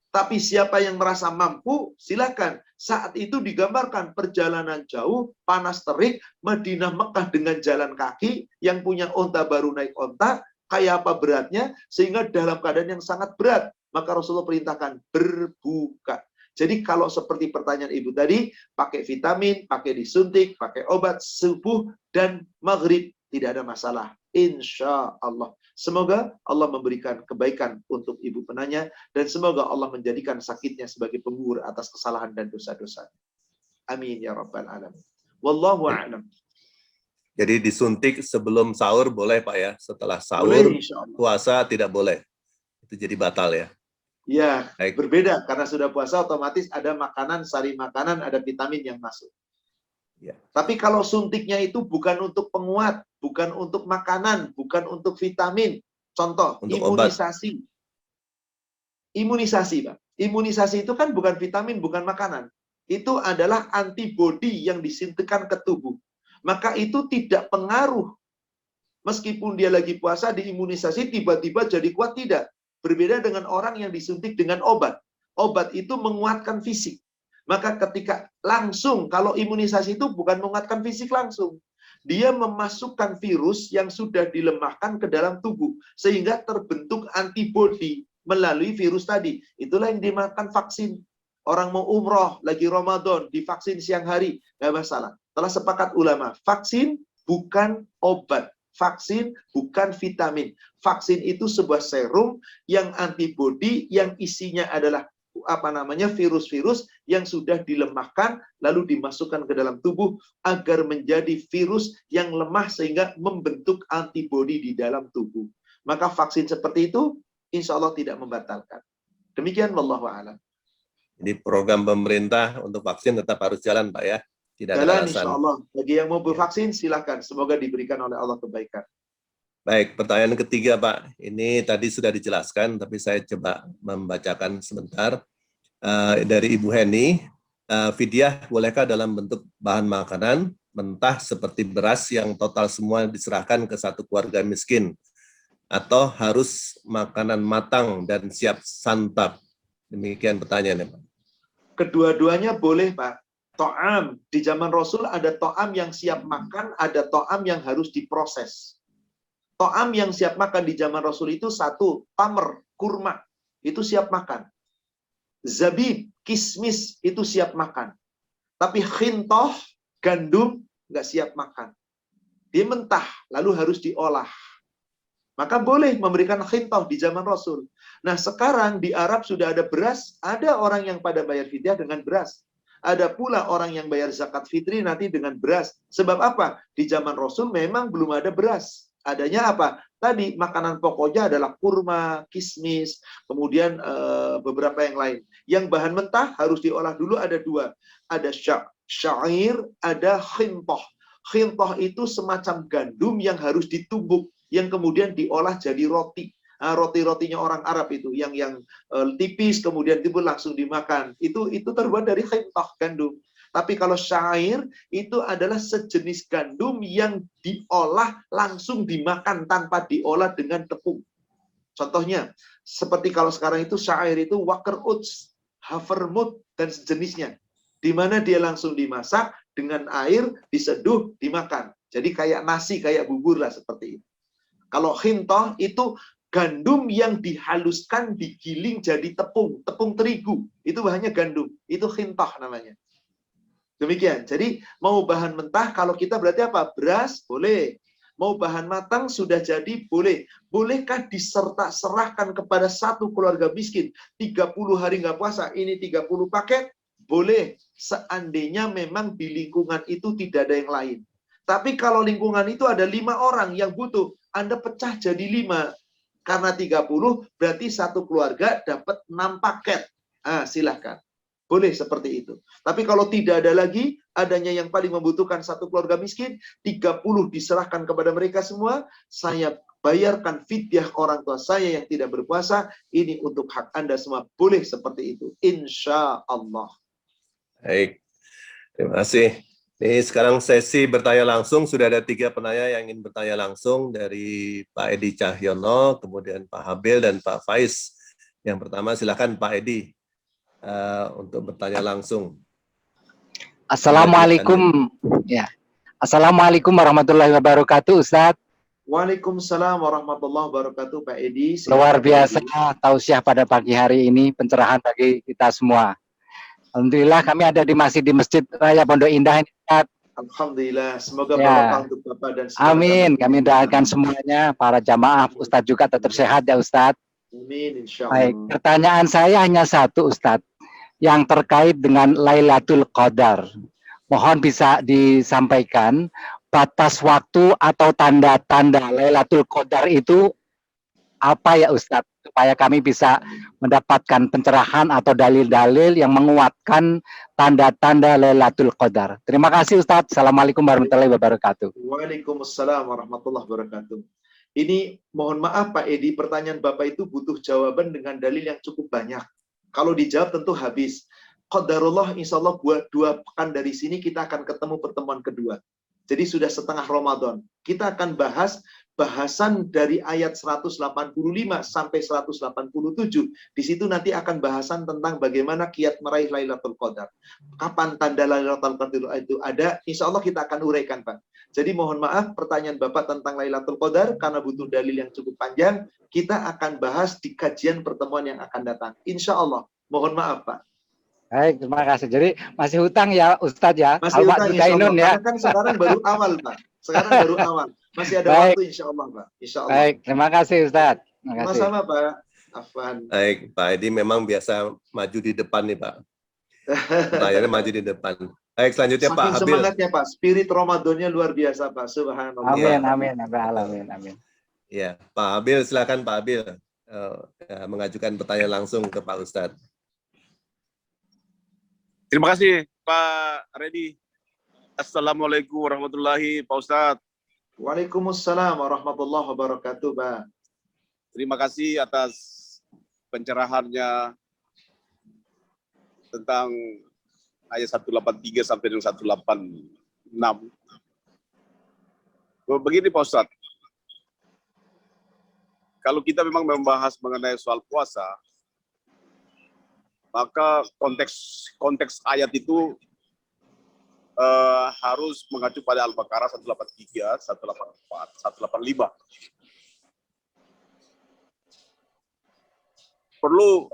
Tapi siapa yang merasa mampu, silakan. Saat itu digambarkan perjalanan jauh, panas terik, Madinah Mekah dengan jalan kaki, yang punya onta baru naik onta, kayak apa beratnya, sehingga dalam keadaan yang sangat berat. Maka Rasulullah perintahkan berbuka. Jadi kalau seperti pertanyaan Ibu tadi, pakai vitamin, pakai disuntik, pakai obat, subuh dan maghrib, tidak ada masalah. Insya Allah. Semoga Allah memberikan kebaikan untuk Ibu penanya, dan semoga Allah menjadikan sakitnya sebagai penggugur atas kesalahan dan dosa-dosa. Amin ya Rabbal Alamin. Wallahu a'lam.
Jadi disuntik sebelum sahur boleh Pak ya? Setelah sahur,
Boleh, insya Allah.
puasa tidak boleh. Itu jadi batal ya?
Ya,
Baik.
berbeda. Karena sudah puasa otomatis ada makanan, sari makanan, ada vitamin yang masuk.
Ya.
Tapi kalau suntiknya itu bukan untuk penguat, bukan untuk makanan, bukan untuk vitamin. Contoh,
Untuk
imunisasi. Obat. Imunisasi, Pak. Imunisasi itu kan bukan vitamin, bukan makanan. Itu adalah antibodi yang disuntikkan ke tubuh. Maka itu tidak pengaruh. Meskipun dia lagi puasa, diimunisasi, tiba-tiba jadi kuat, tidak. Berbeda dengan orang yang disuntik dengan obat. Obat itu menguatkan fisik. Maka ketika langsung, kalau imunisasi itu bukan menguatkan fisik langsung. Dia memasukkan virus yang sudah dilemahkan ke dalam tubuh. Sehingga terbentuk antibodi melalui virus tadi. Itulah yang dimakan vaksin. Orang mau umroh, lagi Ramadan, divaksin siang hari. Nggak masalah. Telah sepakat ulama, vaksin bukan obat. Vaksin bukan vitamin. Vaksin itu sebuah serum yang antibodi yang isinya adalah virus-virus yang sudah dilemahkan lalu dimasukkan ke dalam tubuh agar menjadi virus yang lemah sehingga membentuk antibodi di dalam tubuh. Maka vaksin seperti itu insya Allah tidak membatalkan. Demikian wallahu a'lam.
Jadi program pemerintah untuk vaksin tetap harus jalan Pak ya? Tidak ada
jalan
alasan.
insya Allah. Bagi yang mau bervaksin silakan. Semoga diberikan oleh Allah kebaikan.
Baik, pertanyaan ketiga Pak. Ini tadi sudah dijelaskan, tapi saya coba membacakan sebentar. Dari Ibu Heni, fidyah bolehkah dalam bentuk bahan makanan mentah seperti beras yang total semua diserahkan ke satu keluarga miskin? Atau harus makanan matang dan siap santap? Demikian pertanyaannya Pak.
Kedua-duanya boleh Pak. To'am, di zaman Rasul ada to'am yang siap makan, ada to'am yang harus diproses. To'am yang siap makan di zaman Rasul itu satu, tamer, kurma, itu siap makan. Zabib, kismis, itu siap makan. Tapi khintoh, gandum, nggak siap makan. Dia mentah, lalu harus diolah. Maka boleh memberikan khintah di zaman Rasul. Nah sekarang di Arab sudah ada beras, ada orang yang pada bayar fidyah dengan beras. Ada pula orang yang bayar zakat fitri nanti dengan beras. Sebab apa? Di zaman Rasul memang belum ada beras. Adanya apa? Tadi makanan pokoknya adalah kurma, kismis, kemudian beberapa yang lain. Yang bahan mentah harus diolah dulu ada dua. Ada syair, ada khintah. Khintah itu semacam gandum yang harus ditumbuk, yang kemudian diolah jadi roti. Roti-rotinya orang Arab itu yang tipis kemudian timbul langsung dimakan. Itu terbuat dari khintah, gandum. Tapi kalau syair itu adalah sejenis gandum yang diolah langsung dimakan tanpa diolah dengan tepung. Contohnya seperti kalau sekarang itu syair itu waker oats, havermut dan sejenisnya. Di mana dia langsung dimasak dengan air, diseduh, dimakan. Jadi kayak nasi, kayak bubur lah seperti itu. Kalau khintah itu gandum yang dihaluskan, digiling jadi tepung terigu. Itu bahannya gandum. Itu khintah namanya. Demikian. Jadi mau bahan mentah kalau kita berarti apa? Beras boleh. Mau bahan matang sudah jadi boleh. Bolehkah serahkan kepada satu keluarga miskin 30 hari nggak puasa, ini 30 paket? Boleh. Seandainya memang di lingkungan itu tidak ada yang lain. Tapi kalau lingkungan itu ada 5 orang yang butuh, Anda pecah jadi 5. Karena 30 berarti satu keluarga dapat 6 paket. Silahkan. Boleh seperti itu. Tapi kalau tidak ada lagi, adanya yang paling membutuhkan satu keluarga miskin, 30 diserahkan kepada mereka semua, saya bayarkan fidyah orang tua saya yang tidak berpuasa, ini untuk hak Anda semua. Boleh seperti itu. Insya Allah.
Baik, terima kasih. Ini sekarang sesi bertanya langsung, sudah ada 3 penanya yang ingin bertanya langsung dari Pak Edi Cahyono, kemudian Pak Habil dan Pak Faiz. Yang pertama silakan Pak Edi untuk bertanya langsung.
Assalamualaikum. Ya. Assalamualaikum warahmatullahi wabarakatuh, Ustadz.
Waalaikumsalam warahmatullahi wabarakatuh, Pak Edi.
Luar biasa tausiah pada pagi hari ini, pencerahan bagi kita semua. Alhamdulillah kami ada masih di Masjid Raya Pondok Indah ini, Ustadz.
Alhamdulillah, semoga barokah untuk Bapak dan semua.
Amin, kami doakan semuanya, para jamaah, Ustadz juga tetap sehat ya Ustadz.
Amin, insya Allah.
Baik, pertanyaan saya hanya satu Ustadz, yang terkait dengan Lailatul Qadar. Mohon bisa disampaikan batas waktu atau tanda-tanda Lailatul Qadar itu apa ya Ustadz, supaya kami bisa mendapatkan pencerahan atau dalil-dalil yang menguatkan tanda-tanda Lailatul Qadar. Terima kasih Ustadz. Assalamualaikum warahmatullahi wabarakatuh.
Waalaikumsalam warahmatullahi wabarakatuh. Ini mohon maaf Pak Edi, pertanyaan Bapak itu butuh jawaban dengan dalil yang cukup banyak. Kalau dijawab tentu habis. Qadarullah insya Allah buat 2 pekan dari sini kita akan ketemu pertemuan kedua. Jadi sudah setengah Ramadan. Kita akan bahas bahasan dari ayat 185 sampai 187. Di situ nanti akan bahasan tentang bagaimana kiat meraih Lailatul Qadar. Kapan tanda Lailatul Qadar itu ada, insya Allah kita akan uraikan, Pak. Jadi mohon maaf pertanyaan Bapak tentang Lailatul Qadar, karena butuh dalil yang cukup panjang, kita akan bahas di kajian pertemuan yang akan datang. Insya Allah. Mohon maaf, Pak.
Baik, terima kasih. Jadi masih hutang ya Ustadz ya.
Masih hutang insya Allah.
Ya.
Karena kan sekarang baru awal, Pak. Sekarang baru awal. Masih ada waktu insya Allah, Pak. Insya Allah.
Baik, terima kasih Ustadz.
Sama-sama, Pak. Afwan.
Baik, Pak Edi memang biasa maju di depan nih, Pak. Pertanyaannya maju di depan. Baik, selanjutnya Pak Habil.
Semangatnya, Pak. Spirit Ramadannya luar biasa, Pak. Subhanallah.
Amin, amin, amin.
Ya, Pak Habil, silakan Pak Habil mengajukan pertanyaan langsung ke Pak Ustadz.
Terima kasih Pak Redi. Assalamualaikum warahmatullahi Pak Ustadz.
Waalaikumsalam warahmatullahi wabarakatuh, Pak.
Terima kasih atas pencerahannya tentang ayat 183 sampai dengan 186. Begini Pak Ustadz, kalau kita memang membahas mengenai soal puasa, maka konteks ayat itu harus mengacu pada Al-Baqarah 183, 184, 185. Perlu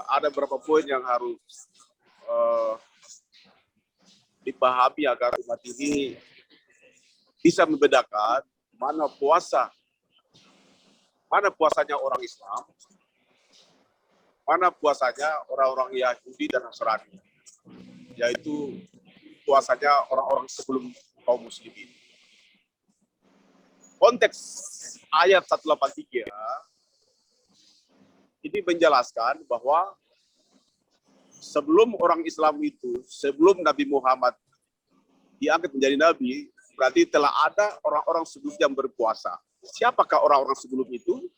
ada beberapa poin yang harus dipahami agar umat ini bisa membedakan mana puasanya orang Islam, mana puasanya orang-orang Yahudi dan Nasrani, yaitu puasanya orang-orang sebelum kaum muslimin. Konteks ayat 183 ini menjelaskan bahwa sebelum orang Islam itu, sebelum Nabi Muhammad diangkat menjadi Nabi, berarti telah ada orang-orang sebelum yang berpuasa. Siapakah orang-orang sebelum itu?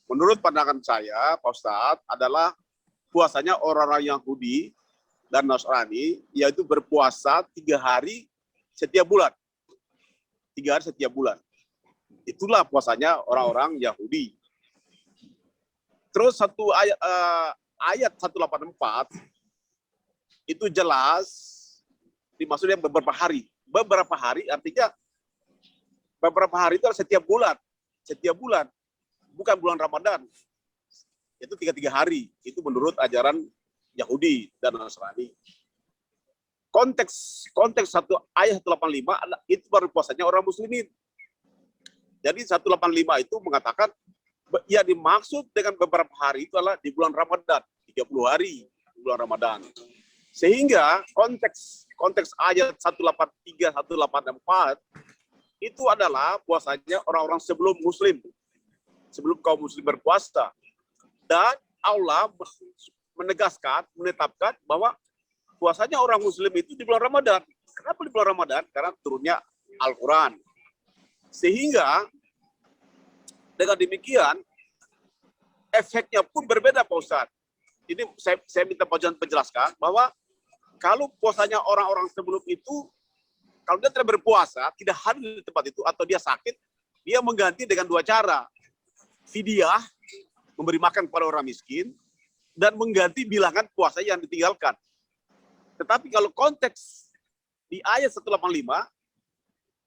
Menurut pandangan saya, Pak Ustadz, adalah puasanya orang-orang Yahudi dan Nasrani, yaitu berpuasa 3 hari setiap bulan. 3 hari setiap bulan. Itulah puasanya orang-orang Yahudi. Terus ayat 184 itu jelas dimaksudnya beberapa hari. Beberapa hari artinya beberapa hari itu setiap bulan. Setiap bulan. Bukan bulan Ramadan. Itu 3 hari. Itu menurut ajaran Yahudi dan Nasrani. Konteks ayat 185 itu baru puasanya orang muslimin. Jadi 185 itu mengatakan ya dimaksud dengan beberapa hari itu adalah di bulan Ramadan, 30 hari di bulan Ramadan. Sehingga konteks ayat 183, 184 itu adalah puasanya orang-orang sebelum muslim, sebelum kaum muslim berpuasa. Dan Allah menetapkan bahwa puasanya orang muslim itu di bulan Ramadan. Kenapa di bulan Ramadan? Karena turunnya Al-Quran. Sehingga dengan demikian efeknya pun berbeda, Pak Ustadz. Ini saya minta Pak Ustadz menjelaskan bahwa kalau puasanya orang-orang sebelum itu, kalau dia tidak berpuasa, tidak hadir di tempat itu, atau dia sakit, dia mengganti dengan 2 cara. Fidyah, memberi makan kepada orang miskin, dan mengganti bilangan puasa yang ditinggalkan. Tetapi kalau konteks di ayat 185,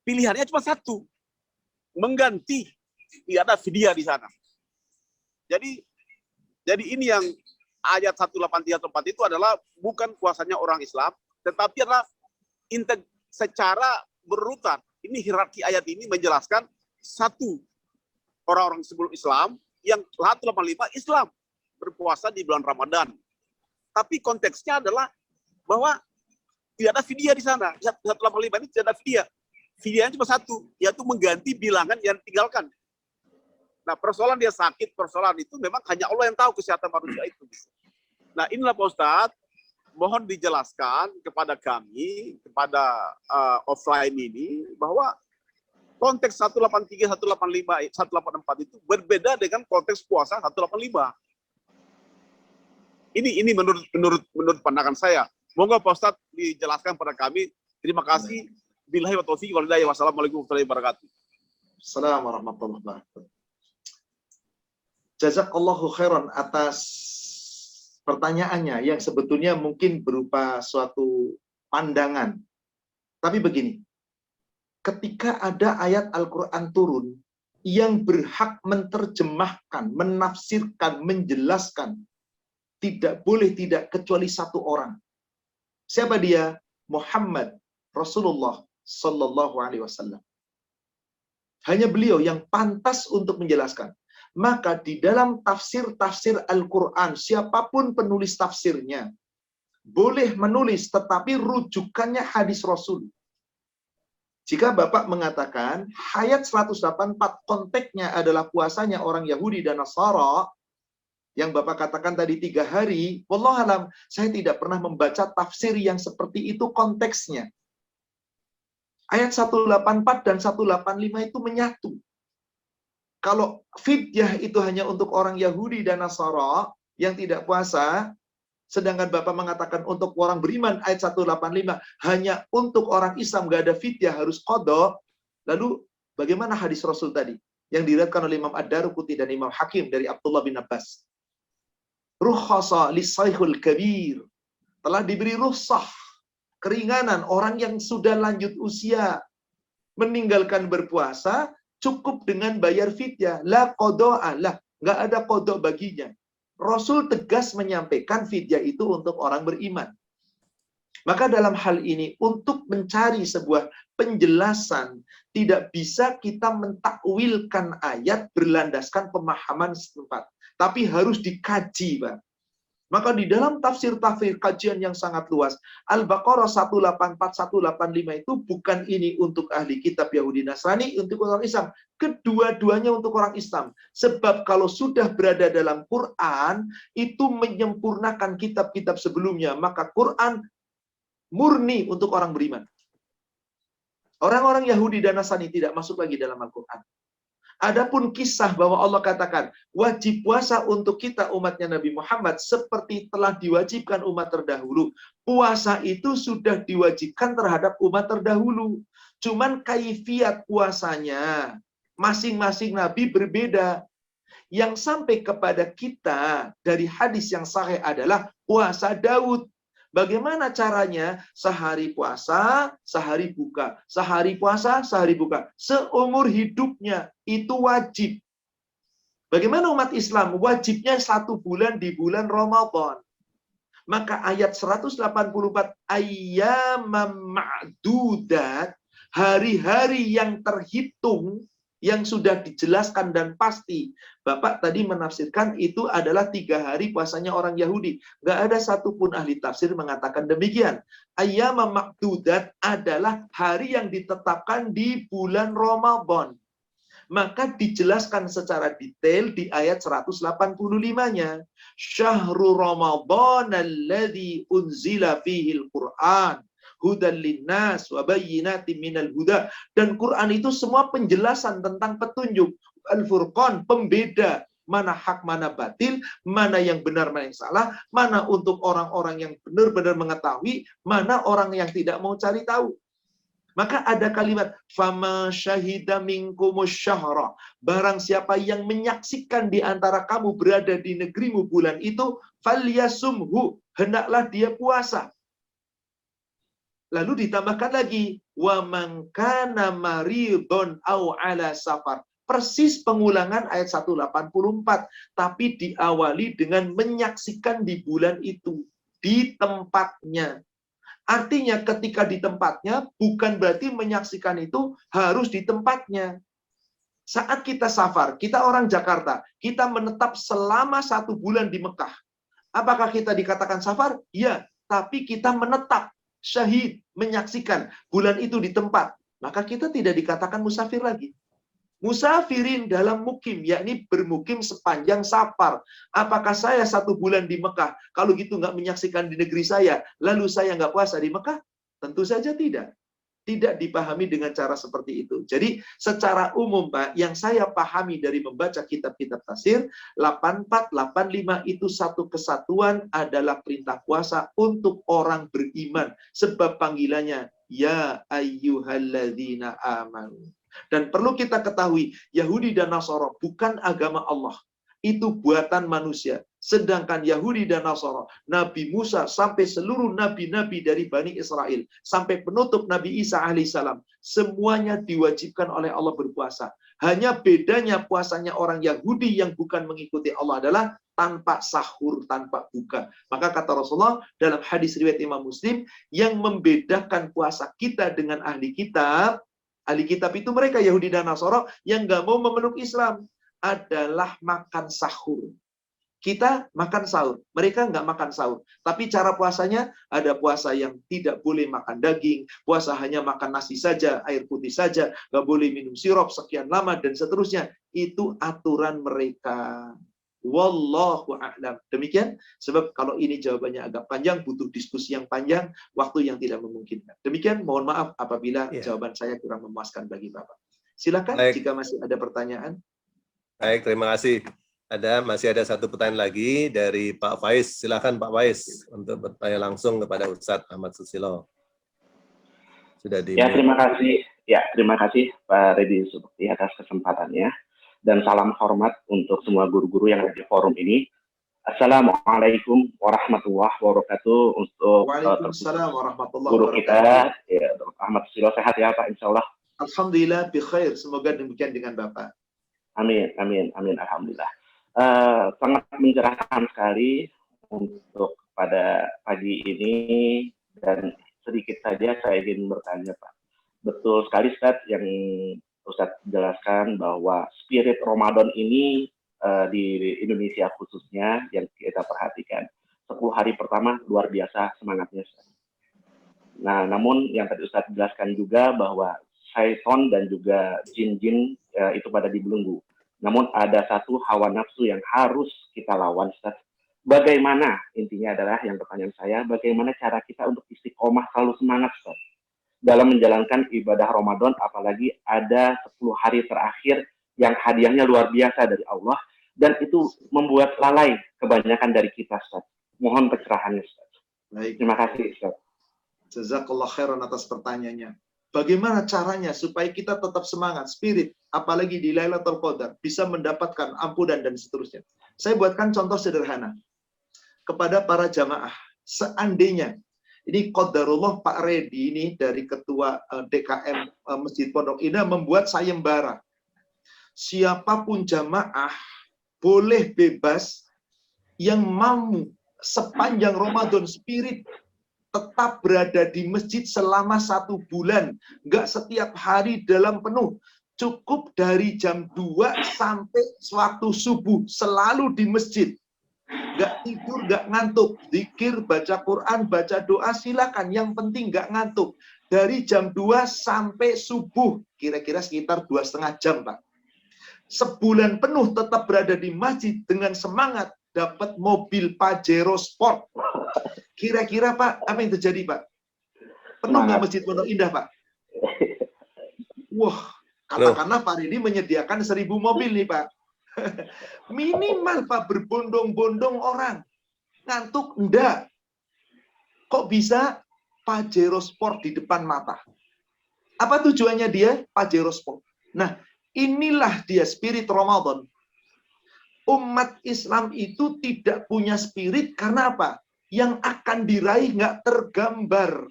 pilihannya cuma 1. Mengganti, tidak ada fidyah di sana. Jadi ini yang ayat 183 itu adalah bukan puasanya orang Islam, tetapi adalah secara berurutan. Ini hierarki ayat ini menjelaskan 1 orang-orang sebelum Islam, yang 185 Islam berpuasa di bulan Ramadan. Tapi konteksnya adalah bahwa tidak ada fidyah di sana. 185 ini tidak ada fidyah. Fidyahnya cuma 1, yaitu mengganti bilangan yang ditinggalkan. Nah, persoalan dia sakit, persoalan itu memang hanya Allah yang tahu kesehatan manusia itu. Nah, inilah Pak Ustadz, mohon dijelaskan kepada kami, kepada offline ini, bahwa konteks 183, 185, 184 itu berbeda dengan konteks puasa 185. Ini menurut pandangan saya. Moga Pak Ustadz dijelaskan pada kami. Terima kasih. Billahi wa taufiq wal hidayah. Wassalamualaikum warahmatullahi wabarakatuh.
Assalamualaikum warahmatullahi wabarakatuh. Jazakallahu khairan atas pertanyaannya yang sebetulnya mungkin berupa suatu pandangan. Tapi begini, ketika ada ayat Al-Quran turun yang berhak menerjemahkan, menafsirkan, menjelaskan, tidak boleh tidak kecuali 1 orang. Siapa dia? Muhammad Rasulullah Sallallahu Alaihi Wasallam. Hanya beliau yang pantas untuk menjelaskan. Maka di dalam tafsir Al-Quran, siapapun penulis tafsirnya, boleh menulis, tetapi rujukannya hadis Rasul. Jika Bapak mengatakan, ayat 184 konteksnya adalah puasanya orang Yahudi dan Nasara, yang Bapak katakan tadi 3 hari, wallahualam, saya tidak pernah membaca tafsir yang seperti itu konteksnya. Ayat 184 dan 185 itu menyatu. Kalau fidyah itu hanya untuk orang Yahudi dan Nasara yang tidak puasa, sedangkan Bapak mengatakan untuk orang beriman ayat 185 hanya untuk orang Islam, nggak ada fidyah, harus qadha. Lalu bagaimana hadis Rasul tadi yang diriwayatkan oleh Imam Ad-Daruqutni dan Imam Hakim dari Abdullah bin Abbas? Rukhasa lisaykhul kabir, telah diberi rukhsah, keringanan orang yang sudah lanjut usia meninggalkan berpuasa, cukup dengan bayar fidyah, la qadha'a lah, nggak ada qadha baginya. Rasul tegas menyampaikan fidyah itu untuk orang beriman. Maka dalam hal ini, untuk mencari sebuah penjelasan, tidak bisa kita mentakwilkan ayat berlandaskan pemahaman setempat. Tapi harus dikaji, Pak. Maka di dalam tafsir kajian yang sangat luas, Al-Baqarah 184, 185 itu bukan ini untuk ahli kitab Yahudi Nasrani, untuk orang Islam. Kedua-duanya untuk orang Islam. Sebab kalau sudah berada dalam Quran, itu menyempurnakan kitab-kitab sebelumnya. Maka Quran murni untuk orang beriman. Orang-orang Yahudi dan Nasrani tidak masuk lagi dalam Al-Quran. Adapun kisah bahwa Allah katakan wajib puasa untuk kita umatnya Nabi Muhammad seperti telah diwajibkan umat terdahulu. Puasa itu sudah diwajibkan terhadap umat terdahulu. Cuman kaifiat puasanya masing-masing Nabi berbeda. Yang sampai kepada kita dari hadis yang sahih adalah puasa Daud. Bagaimana caranya? Sehari puasa, sehari buka. Sehari puasa, sehari buka. Seumur hidupnya, itu wajib. Bagaimana umat Islam? Wajibnya 1 bulan di bulan Ramadan. Maka ayat 184, ayyamam ma'dudat, hari-hari yang terhitung, yang sudah dijelaskan dan pasti. Bapak tadi menafsirkan itu adalah 3 hari puasanya orang Yahudi. Nggak ada satupun ahli tafsir mengatakan demikian. Ayyamam ma'dudat adalah hari yang ditetapkan di bulan Ramadan. Maka dijelaskan secara detail di ayat 185-nya. Syahrul Ramadan alladzi unzila fihil Qur'an. Hudan linnas wa bayyinatin minal huda. Dan Quran itu semua penjelasan tentang petunjuk. Al-Furqan, pembeda mana hak, mana batil, mana yang benar, mana yang salah, mana untuk orang-orang yang benar-benar mengetahui, mana orang yang tidak mau cari tahu. Maka ada kalimat fama syahida minkumus syahra. Barang siapa yang menyaksikan di antara kamu berada di negerimu bulan itu, falyasumhu, hendaklah dia puasa. Lalu ditambahkan lagi, wa man kana maridun au ala safar. Persis pengulangan ayat 184, tapi diawali dengan menyaksikan di bulan itu, di tempatnya. Artinya ketika di tempatnya, bukan berarti menyaksikan itu harus di tempatnya. Saat kita safar, kita orang Jakarta, kita menetap selama 1 bulan di Mekah. Apakah kita dikatakan safar? Ya, tapi kita menetap. Syahid, menyaksikan bulan itu di tempat, maka kita tidak dikatakan musafir lagi. Musafirin dalam mukim, yakni bermukim sepanjang safar. Apakah saya 1 bulan di Mekah, kalau gitu nggak menyaksikan di negeri saya, lalu saya nggak puasa di Mekah? Tentu saja tidak. Tidak dipahami dengan cara seperti itu. Jadi secara umum Pak, yang saya pahami dari membaca kitab-kitab tafsir, 84, 85 itu satu kesatuan adalah perintah puasa untuk orang beriman. Sebab panggilannya, ya ayyuhalladzina amanu. Dan perlu kita ketahui, Yahudi dan Nasara bukan agama Allah. Itu buatan manusia. Sedangkan Yahudi dan Nasara, Nabi Musa sampai seluruh nabi-nabi dari Bani Israel, sampai penutup Nabi Isa alaihissalam, semuanya diwajibkan oleh Allah berpuasa. Hanya bedanya puasanya orang Yahudi yang bukan mengikuti Allah adalah tanpa sahur, tanpa buka. Maka kata Rasulullah dalam hadis riwayat Imam Muslim, yang membedakan puasa kita dengan ahli kitab itu mereka Yahudi dan Nasara yang nggak mau memeluk Islam, adalah makan sahur. Kita makan sahur, mereka nggak makan sahur. Tapi cara puasanya, ada puasa yang tidak boleh makan daging, puasa hanya makan nasi saja, air putih saja, nggak boleh minum sirup sekian lama, dan seterusnya. Itu aturan mereka. Wallahu a'lam. Demikian, sebab kalau ini jawabannya agak panjang, butuh diskusi yang panjang, waktu yang tidak memungkinkan. Demikian, mohon maaf apabila jawaban saya kurang memuaskan bagi Bapak. Silakan jika masih ada pertanyaan.
Baik, terima kasih. Masih ada 1 pertanyaan lagi dari Pak Faiz. Silakan Pak Faiz untuk bertanya langsung kepada Ustadz Ahmad Susilo. Sudah di.
Ya, terima kasih. Ya, terima kasih Pak Reddy Subakti atas kesempatannya. Dan salam hormat untuk semua guru-guru yang ada di forum ini. Assalamualaikum warahmatullahi wabarakatuh. Untuk
Waalaikumsalam warahmatullahi
guru
wabarakatuh.
kita, ya, Dr. Ahmad Susilo, sehat ya Pak, insya Allah.
Alhamdulillah, bi khair. Semoga demikian dengan Bapak.
Amin, amin, amin, alhamdulillah. Sangat mencerahkan sekali untuk pada pagi ini Dan sedikit saja saya ingin bertanya, Pak. Betul sekali, Ustaz, yang Ustaz jelaskan bahwa spirit Ramadan ini di Indonesia khususnya yang kita perhatikan. 10 hari pertama luar biasa semangatnya, Ustaz. Nah, namun yang tadi Ustaz jelaskan juga bahwa syaitan dan juga jin-jin itu pada dibelenggu. Namun ada satu hawa nafsu yang harus kita lawan, Ustaz. Bagaimana, intinya adalah yang pertanyaan saya, bagaimana cara kita untuk istiqomah selalu semangat, Ustaz, dalam menjalankan ibadah Ramadan, apalagi ada 10 hari terakhir yang hadiahnya luar biasa dari Allah, dan itu membuat lalai kebanyakan dari kita, Ustaz. Mohon pencerahannya, Ustaz.
Baik.
Terima kasih, Ustaz.
Jazakallah khairan atas pertanyaannya. Bagaimana caranya supaya kita tetap semangat, spirit, apalagi di Lailatul Qadar, bisa mendapatkan ampunan dan seterusnya. Saya buatkan contoh sederhana kepada para jamaah. Seandainya, ini qadarullah Pak Redi ini dari Ketua DKM Masjid Pondok Indah membuat sayembara. Siapapun jamaah boleh bebas yang mau sepanjang Ramadan spirit tetap berada di masjid selama 1 bulan, nggak setiap hari dalam penuh, cukup dari jam 2 sampai waktu subuh selalu di masjid, nggak tidur, nggak ngantuk, zikir, baca Quran, baca doa, silakan, yang penting nggak ngantuk, dari jam 2 sampai subuh, kira-kira sekitar 2,5 jam, Pak. Sebulan penuh tetap berada di masjid dengan semangat, dapat mobil Pajero Sport. Kira-kira Pak, apa yang terjadi Pak? Penuh nggak Masjid Pondok Indah Pak? Wah, katakanlah Pak Ridi menyediakan 1.000 mobil nih Pak. Minimal Pak, berbondong-bondong orang. Ngantuk enggak. Kok bisa Pajero Sport di depan mata? Apa tujuannya dia? Pajero Sport. Nah, inilah dia spirit Ramadan. Umat Islam itu tidak punya spirit karena apa? Yang akan diraih nggak tergambar.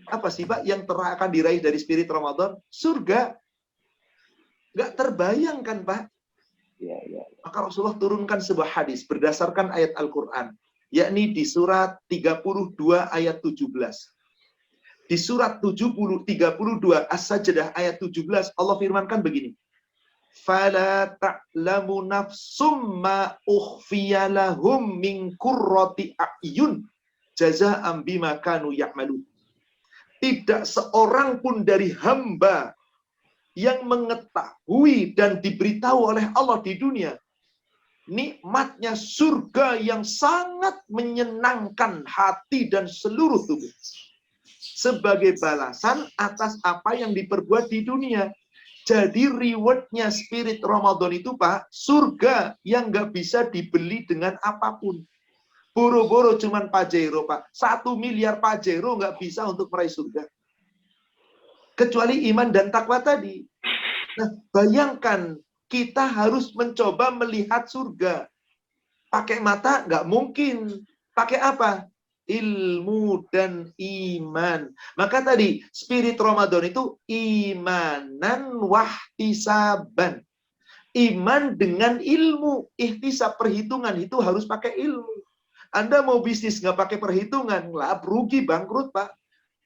Apa sih Pak yang akan diraih dari spirit Ramadan? Surga. Nggak terbayangkan Pak.
Ya.
Maka Rasulullah turunkan sebuah hadis berdasarkan ayat Al-Quran. Yakni di surat 32 ayat 17. Di surat 32 As-Sajdah ayat 17 Allah firmankan begini. Fala ta'lamu nafsum ma ukhfiya lahum min qurrati a'yun jazaa'an bima kanu ya'malun. Tidak seorang pun dari hamba yang mengetahui dan diberitahu oleh Allah di dunia nikmatnya surga yang sangat menyenangkan hati dan seluruh tubuh sebagai balasan atas apa yang diperbuat di dunia. Jadi rewardnya spirit Ramadan itu Pak, surga yang nggak bisa dibeli dengan apapun. Boro-boro cuman Pajero Pak, 1 miliar Pajero nggak bisa untuk meraih surga. Kecuali iman dan takwa tadi. Nah, bayangkan kita harus mencoba melihat surga. Pakai mata nggak mungkin. Pakai apa? Ilmu dan iman. Maka tadi spirit Ramadan itu imanan wahtisaban. Iman dengan ilmu. Ihtisab, perhitungan itu harus pakai ilmu. Anda mau bisnis nggak pakai perhitungan, lah rugi, bangkrut Pak.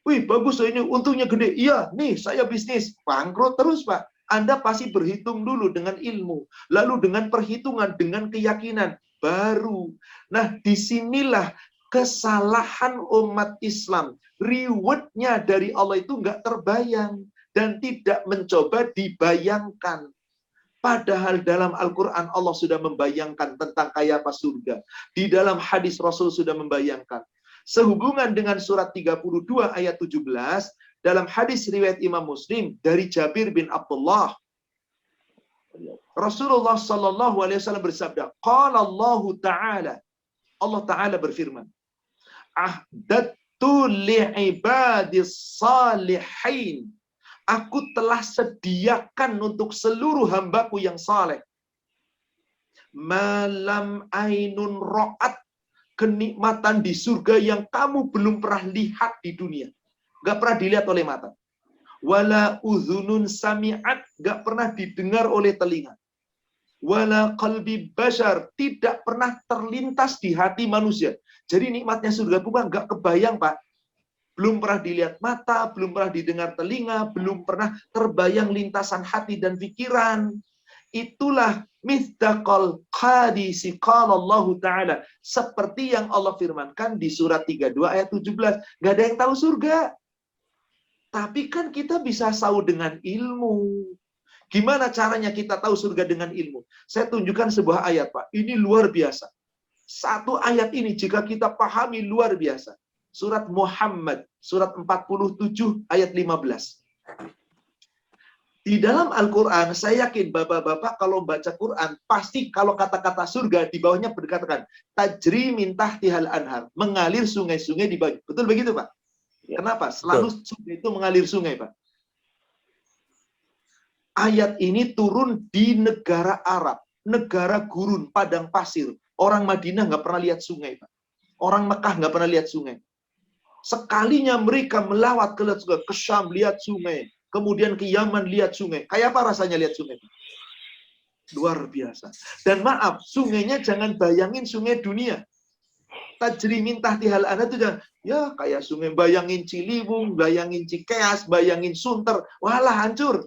Wih bagus ini untungnya gede. Iya nih saya bisnis, bangkrut terus Pak. Anda pasti berhitung dulu dengan ilmu. Lalu dengan perhitungan, dengan keyakinan. Baru. Nah disinilah kesalahan umat Islam. Rewardnya dari Allah itu nggak terbayang. Dan tidak mencoba dibayangkan. Padahal dalam Al-Quran Allah sudah membayangkan tentang kayak apa surga. Di dalam hadis Rasul sudah membayangkan. Sehubungan dengan surat 32 ayat 17. Dalam hadis riwayat Imam Muslim dari Jabir bin Abdullah. Rasulullah SAW bersabda. Qala Allahu Ta'ala. Allah Ta'ala berfirman. Ahdatu li'ibadis salihin. Aku telah sediakan untuk seluruh hambaku yang saleh. Malam ainun ro'at. Kenikmatan di surga yang kamu belum pernah lihat di dunia. Gak pernah dilihat oleh mata. Wala udhunun sami'at. Gak pernah didengar oleh telinga. Wala qalbi bashar. Tidak pernah terlintas di hati manusia. Jadi nikmatnya surga bukan gak kebayang Pak. belum pernah dilihat mata, belum pernah didengar telinga, belum pernah terbayang lintasan hati dan pikiran. Itulah misdaqal hadisi qala Allah Ta'ala. Seperti yang Allah firmankan di surat 32 ayat 17. Gak ada yang tahu surga. Tapi kan kita bisa tahu dengan ilmu. Gimana caranya kita tahu surga dengan ilmu? Saya tunjukkan sebuah ayat, Pak. Ini luar biasa. Satu ayat ini jika kita pahami luar biasa. Surat Muhammad, surat 47 ayat 15. Di dalam Al-Quran, saya yakin bapak-bapak kalau baca Quran, pasti kalau kata-kata surga, di bawahnya berkatakan, tajri min tahtihal anhar, mengalir sungai-sungai di bawah. Betul begitu, Pak? Ya. Kenapa? Selalu sungai itu mengalir sungai, Pak. Ayat ini turun di negara Arab, negara gurun, padang pasir. Orang Madinah nggak pernah lihat sungai, Pak. Orang Mekah nggak pernah lihat sungai. Sekalinya mereka melawat ke Syam, lihat sungai. Kemudian ke Yaman, lihat sungai. Kayak apa rasanya lihat sungai? Luar biasa. Dan maaf, sungainya jangan bayangin sungai dunia. Tajri min tahtihal anhar itu jangan, ya kayak sungai, bayangin Ciliwung, bayangin Cikeas, bayangin Sunter. Walah, hancur.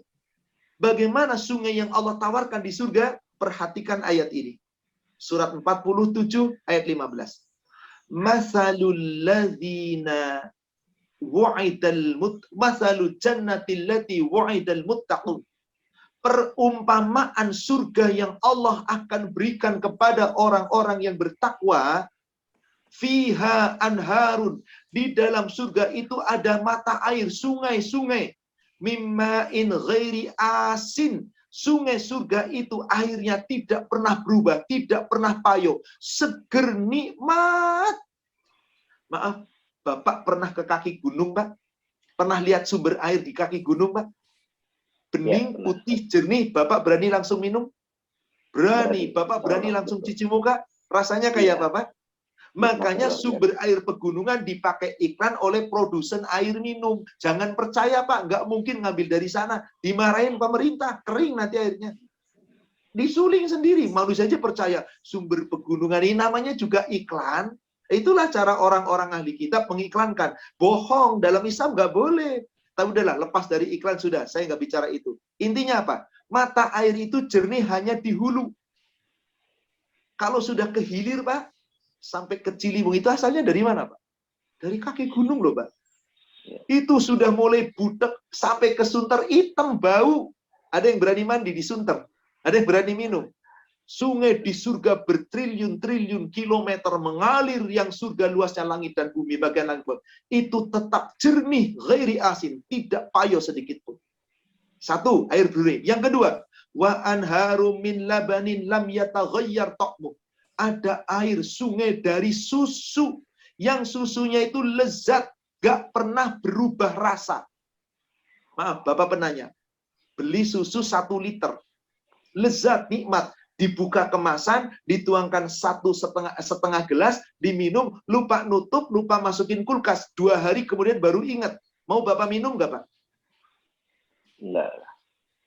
Bagaimana sungai yang Allah tawarkan di surga? Perhatikan ayat ini. Surat 47 ayat 15. Masalul ladzina masalul jannatil lati wa'idal muttaqun. Perumpamaan surga yang Allah akan berikan kepada orang-orang yang bertakwa, fiha anharun, di dalam surga itu ada mata air, sungai-sungai, mimma'in ghairi asin. Sungai surga itu airnya tidak pernah berubah, tidak pernah payah, seger, nikmat. Maaf, Bapak pernah ke kaki gunung, Pak? Pernah lihat sumber air di kaki gunung, Pak? Bening, putih, jernih, Bapak berani langsung minum? Berani. Bapak berani langsung cuci muka? Rasanya kayak apa, Pak? Makanya sumber air pegunungan dipakai iklan oleh produsen air minum. Jangan percaya, Pak. Nggak mungkin ngambil dari sana. Dimarahin pemerintah. Kering nanti airnya. Disuling sendiri. Manusia aja percaya. Sumber pegunungan ini namanya juga iklan. Itulah cara orang-orang ahli kitab mengiklankan. Bohong. Dalam Islam nggak boleh. Tapi udahlah, lepas dari iklan sudah. Saya nggak bicara itu. Intinya apa? Mata air itu jernih hanya di hulu. Kalau sudah ke hilir, Pak, sampai ke Ciliwung, itu asalnya dari mana, Pak? Dari kaki gunung loh, Pak. Itu sudah mulai butek sampai ke Sunter, hitam, bau. Ada yang berani mandi di Sunter. Ada yang berani minum. Sungai di surga bertriliun-triliun kilometer mengalir, yang surga luasnya langit dan bumi, bagian langit bawah. Itu tetap jernih, ghairi asin, tidak payah sedikit pun. Satu, air jernih. Yang kedua, wa anharum min labanin lam yataghayyar ta'muh. Ada air sungai dari susu, yang susunya itu lezat, gak pernah berubah rasa. Maaf, Bapak penanya, beli susu 1 liter, lezat, nikmat, dibuka kemasan, dituangkan 1,5 gelas, diminum, lupa nutup, lupa masukin kulkas, 2 hari kemudian baru ingat. Mau Bapak minum gak, Pak?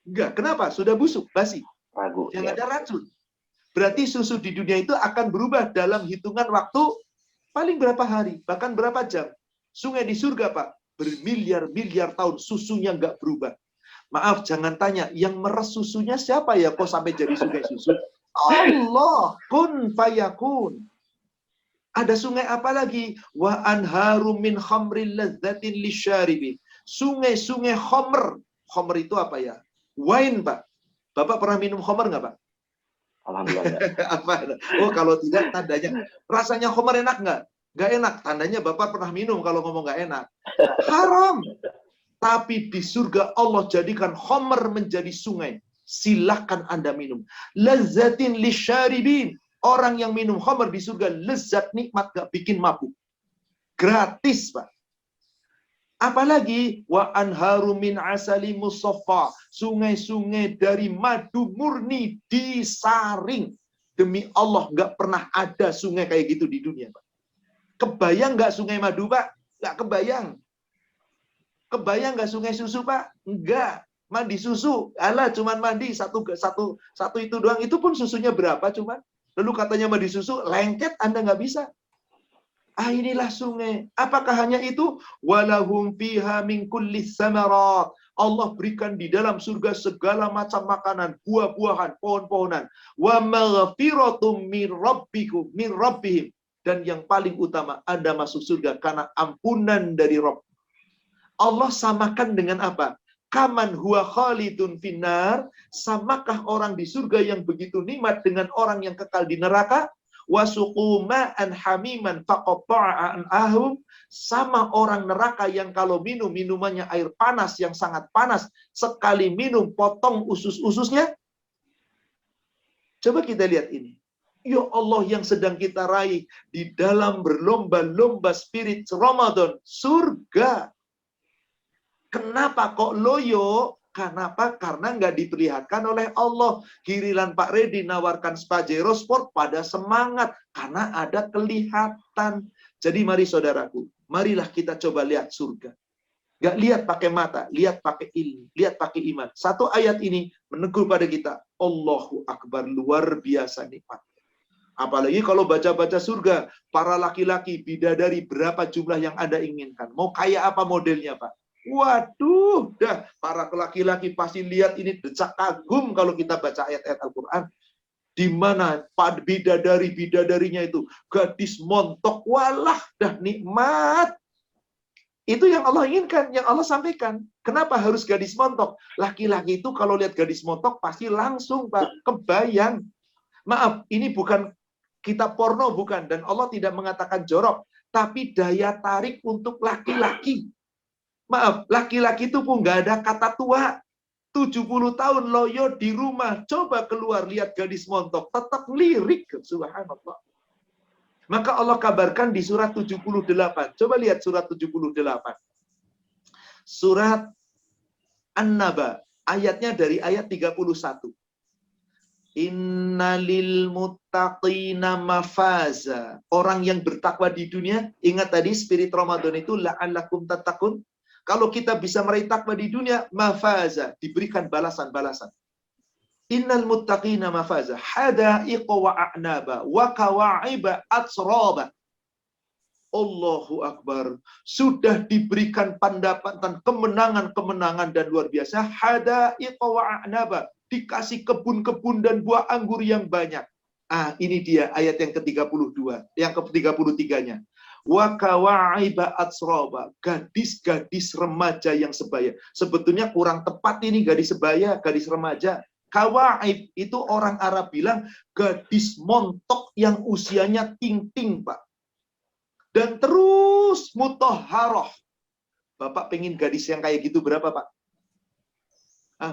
Enggak. Kenapa? Sudah busuk, basi.
Ragu.
Yang ada racun. Berarti susu di dunia itu akan berubah dalam hitungan waktu paling berapa hari, bahkan berapa jam. Sungai di surga, Pak, bermiliar-miliar tahun susunya nggak berubah. Maaf, jangan tanya, yang meres susunya siapa ya kok sampai jadi sungai susu? Allah, kun fayakun. Ada sungai apa lagi? Wa anharum min khamril ladzatin lisyaribin. Sungai-sungai khamr. Khamr itu apa ya? Wine, Pak. Bapak pernah minum khamr nggak, Pak?
Alhamdulillah.
Apa? Oh, kalau tidak tandanya. Rasanya khamr enak nggak? Nggak enak. Tandanya Bapak pernah minum kalau ngomong nggak enak. Haram. Tapi di surga Allah jadikan khamr menjadi sungai. Silahkan Anda minum. Lazzatin lisyaribin. Orang yang minum khamr di surga lezat, nikmat, nggak bikin mabuk. Gratis, Pak. Apalagi wa anharu min asali musaffa, sungai-sungai dari madu murni disaring. Demi Allah, nggak pernah ada sungai kayak gitu di dunia, Pak. Kebayang nggak sungai madu, Pak? Nggak kebayang. Kebayang nggak sungai susu, Pak? Enggak. Mandi susu, alah cuman mandi satu itu doang. Itu pun susunya berapa cuman? Lalu katanya mandi susu, lengket Anda nggak bisa. Inilah sungai. Apakah hanya itu? Walahum fiha min kulli samarat. Allah berikan di dalam surga segala macam makanan, buah-buahan, pohon-pohonan. Wa maghfiratum min rabbihim. Dan yang paling utama, Anda masuk surga karena ampunan dari Rabb. Allah samakan dengan apa? Kaman huwa khalidun finnar. Samakah orang di surga yang begitu nikmat dengan orang yang kekal di neraka? Wasuqu ma'an hamiman faqatta'a an ahum. Sama orang neraka yang kalau minum minumannya air panas yang sangat panas, sekali minum potong usus-ususnya. Coba kita lihat ini. Ya Allah yang sedang kita raih di dalam berlomba-lomba spirit Ramadan, surga. Kenapa kok loyo? Kenapa? Karena nggak diperlihatkan oleh Allah. Giliran Pak Redi nawarkan Pajero Sport pada semangat. Karena ada kelihatan. Jadi mari saudaraku, marilah kita coba lihat surga. Nggak lihat pakai mata, lihat pakai ilmu, lihat pakai iman. Satu ayat ini menegur pada kita, Allahu Akbar, luar biasa nikmat. Apalagi kalau baca-baca surga, para laki-laki, bidadari, berapa jumlah yang Anda inginkan? Mau kayak apa modelnya, Pak? Waduh, dah para laki-laki pasti lihat ini decak kagum kalau kita baca ayat-ayat Al-Quran. Di mana bidadari-bidadarinya itu gadis montok, walah dah nikmat. Itu yang Allah inginkan, yang Allah sampaikan. Kenapa harus gadis montok? Laki-laki itu kalau lihat gadis montok pasti langsung, Pak, kebayang. Maaf, ini bukan kitab porno, bukan. Dan Allah tidak mengatakan jorok. Tapi daya tarik untuk laki-laki. Maaf, laki-laki itu pun nggak ada kata tua. 70 tahun loyo di rumah. Coba keluar, lihat gadis montok. Tetap lirik. Subhanallah. Maka Allah kabarkan di surat 78. Coba lihat surat 78. Surat An-Naba. Ayatnya dari ayat 31. Innalil muttaqina mafaza. Orang yang bertakwa di dunia. Ingat tadi spirit Ramadan itu la'allakum tattaqun. Kalau kita bisa meraih takwa di dunia, mafaza, diberikan balasan-balasan. Innal muttaqina mafaza, hadaiqa wa a'naba, wa kawa'iba atsraba. Allahu Akbar. Sudah diberikan pendapatan, kemenangan-kemenangan dan luar biasa. Hadaiqa wa a'naba. Dikasih kebun-kebun dan buah anggur yang banyak. Ini dia ayat yang ke-32, yang ke-33-nya. Wa kawa'iba atsraba, gadis-gadis remaja yang sebaya. Sebetulnya kurang tepat ini gadis sebaya, gadis remaja. Kawa'ib itu orang Arab bilang gadis montok yang usianya ting-ting, Pak. Dan terus mutahharah. Bapak pengen gadis yang kayak gitu berapa, Pak?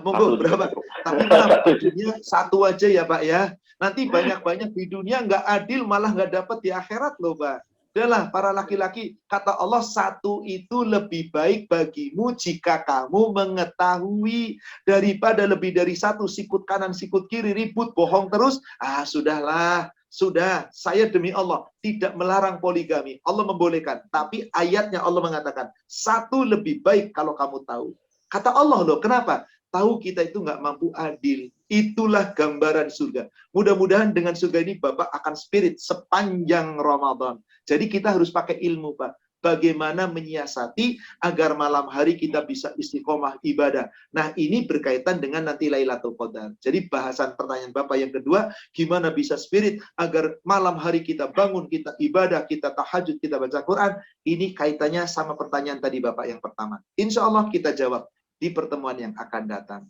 Monggo berapa? Tapi maaf, dunia satu aja ya, Pak ya. Nanti banyak-banyak di dunia nggak adil, malah nggak dapat di akhirat loh, Pak. Adalah para laki-laki, kata Allah, satu itu lebih baik bagimu jika kamu mengetahui daripada lebih dari satu, sikut kanan, sikut kiri, ribut, bohong terus. Sudahlah, sudah, saya demi Allah tidak melarang poligami. Allah membolehkan, tapi ayatnya Allah mengatakan, satu lebih baik kalau kamu tahu. Kata Allah loh, kenapa? Tahu kita itu nggak mampu adil. Itulah gambaran surga. Mudah-mudahan dengan surga ini Bapak akan spirit sepanjang Ramadan. Jadi kita harus pakai ilmu, Pak. Bagaimana menyiasati agar malam hari kita bisa istiqomah ibadah. Nah, ini berkaitan dengan nanti Lailatul Qadar. Jadi bahasan pertanyaan Bapak yang kedua, gimana bisa spirit agar malam hari kita bangun, kita ibadah, kita tahajud, kita baca Quran. Ini kaitannya sama pertanyaan tadi Bapak yang pertama. Insya Allah kita jawab di pertemuan yang akan datang.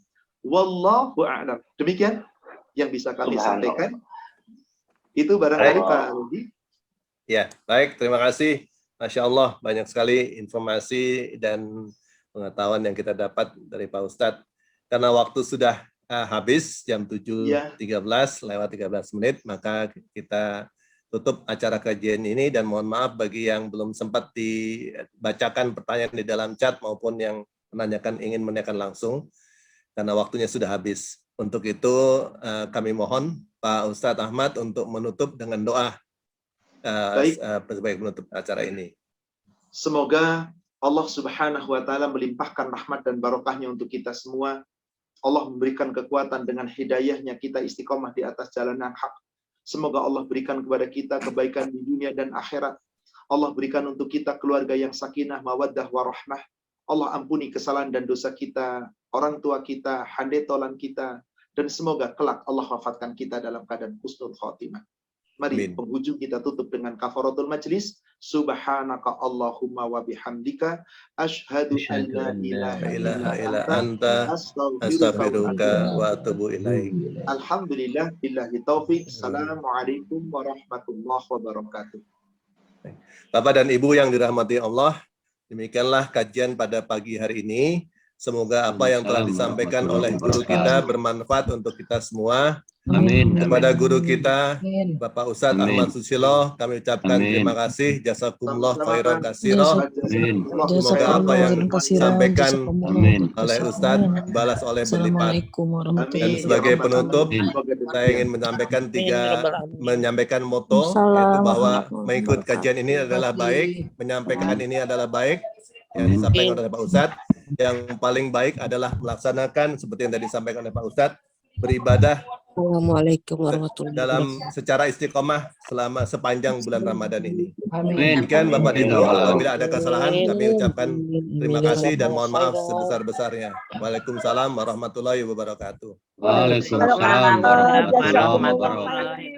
Wallahu a'lam. Demikian yang bisa kami sampaikan. Itu barangkali Pak Rudi.
Ya, baik. Terima kasih. Masya Allah, banyak sekali informasi dan pengetahuan yang kita dapat dari Pak Ustadz. Karena waktu sudah habis, jam 7.13, lewat 13 menit, maka kita tutup acara kajian ini. Dan mohon maaf bagi yang belum sempat dibacakan pertanyaan di dalam chat maupun yang ingin menanyakan langsung, karena waktunya sudah habis. Untuk itu kami mohon Pak Ustadz Ahmad untuk menutup dengan doa sebagai penutup acara ini.
Semoga Allah Subhanahu wa Ta'ala melimpahkan rahmat dan barokahnya untuk kita semua. Allah memberikan kekuatan dengan hidayahnya kita istiqomah di atas jalan yang hak. Semoga Allah berikan kepada kita kebaikan di dunia dan akhirat. Allah berikan untuk kita keluarga yang sakinah, mawaddah, warahmah. Allah ampuni kesalahan dan dosa kita, orang tua kita, handetolan kita, dan semoga kelak Allah wafatkan kita dalam keadaan husnul khotimah. Mari penghujung kita tutup dengan kafaratul majlis. Subhanaka Allahumma wa bihamdika asyhadu an la ilaha illa anta astaghfiruka wa atubu ilaik. Alhamdulillah billahi taufik. Assalamualaikum warahmatullahi wabarakatuh.
Bapak dan Ibu yang dirahmati Allah, demikianlah kajian pada pagi hari ini. Semoga apa yang telah disampaikan oleh guru kita bermanfaat untuk kita semua.
Amin.
Kepada guru kita, Bapak Ustadz Ahmad Susilo, kami ucapkan terima kasih. Jazakumullah khairan katsira. Semoga apa yang disampaikan oleh Ustadz balas oleh berlipat. Dan sebagai penutup, saya ingin menyampaikan moto, yaitu bahwa mengikut kajian ini adalah baik, menyampaikan ini adalah baik, yang disampaikan oleh Pak Ustadz. Yang paling baik adalah melaksanakan seperti yang tadi disampaikan oleh Pak Ustadz, beribadah
Assalamualaikum warahmatullahi
dalam secara istiqomah selama sepanjang bulan Ramadan ini.
Amin.
Demikian Bapak Ibu, apabila ada kesalahan kami ucapkan terima kasih dan mohon maaf sebesar-besarnya. Waalaikumsalam warahmatullahi wabarakatuh.
Waalaikumsalam warahmatullahi wabarakatuh.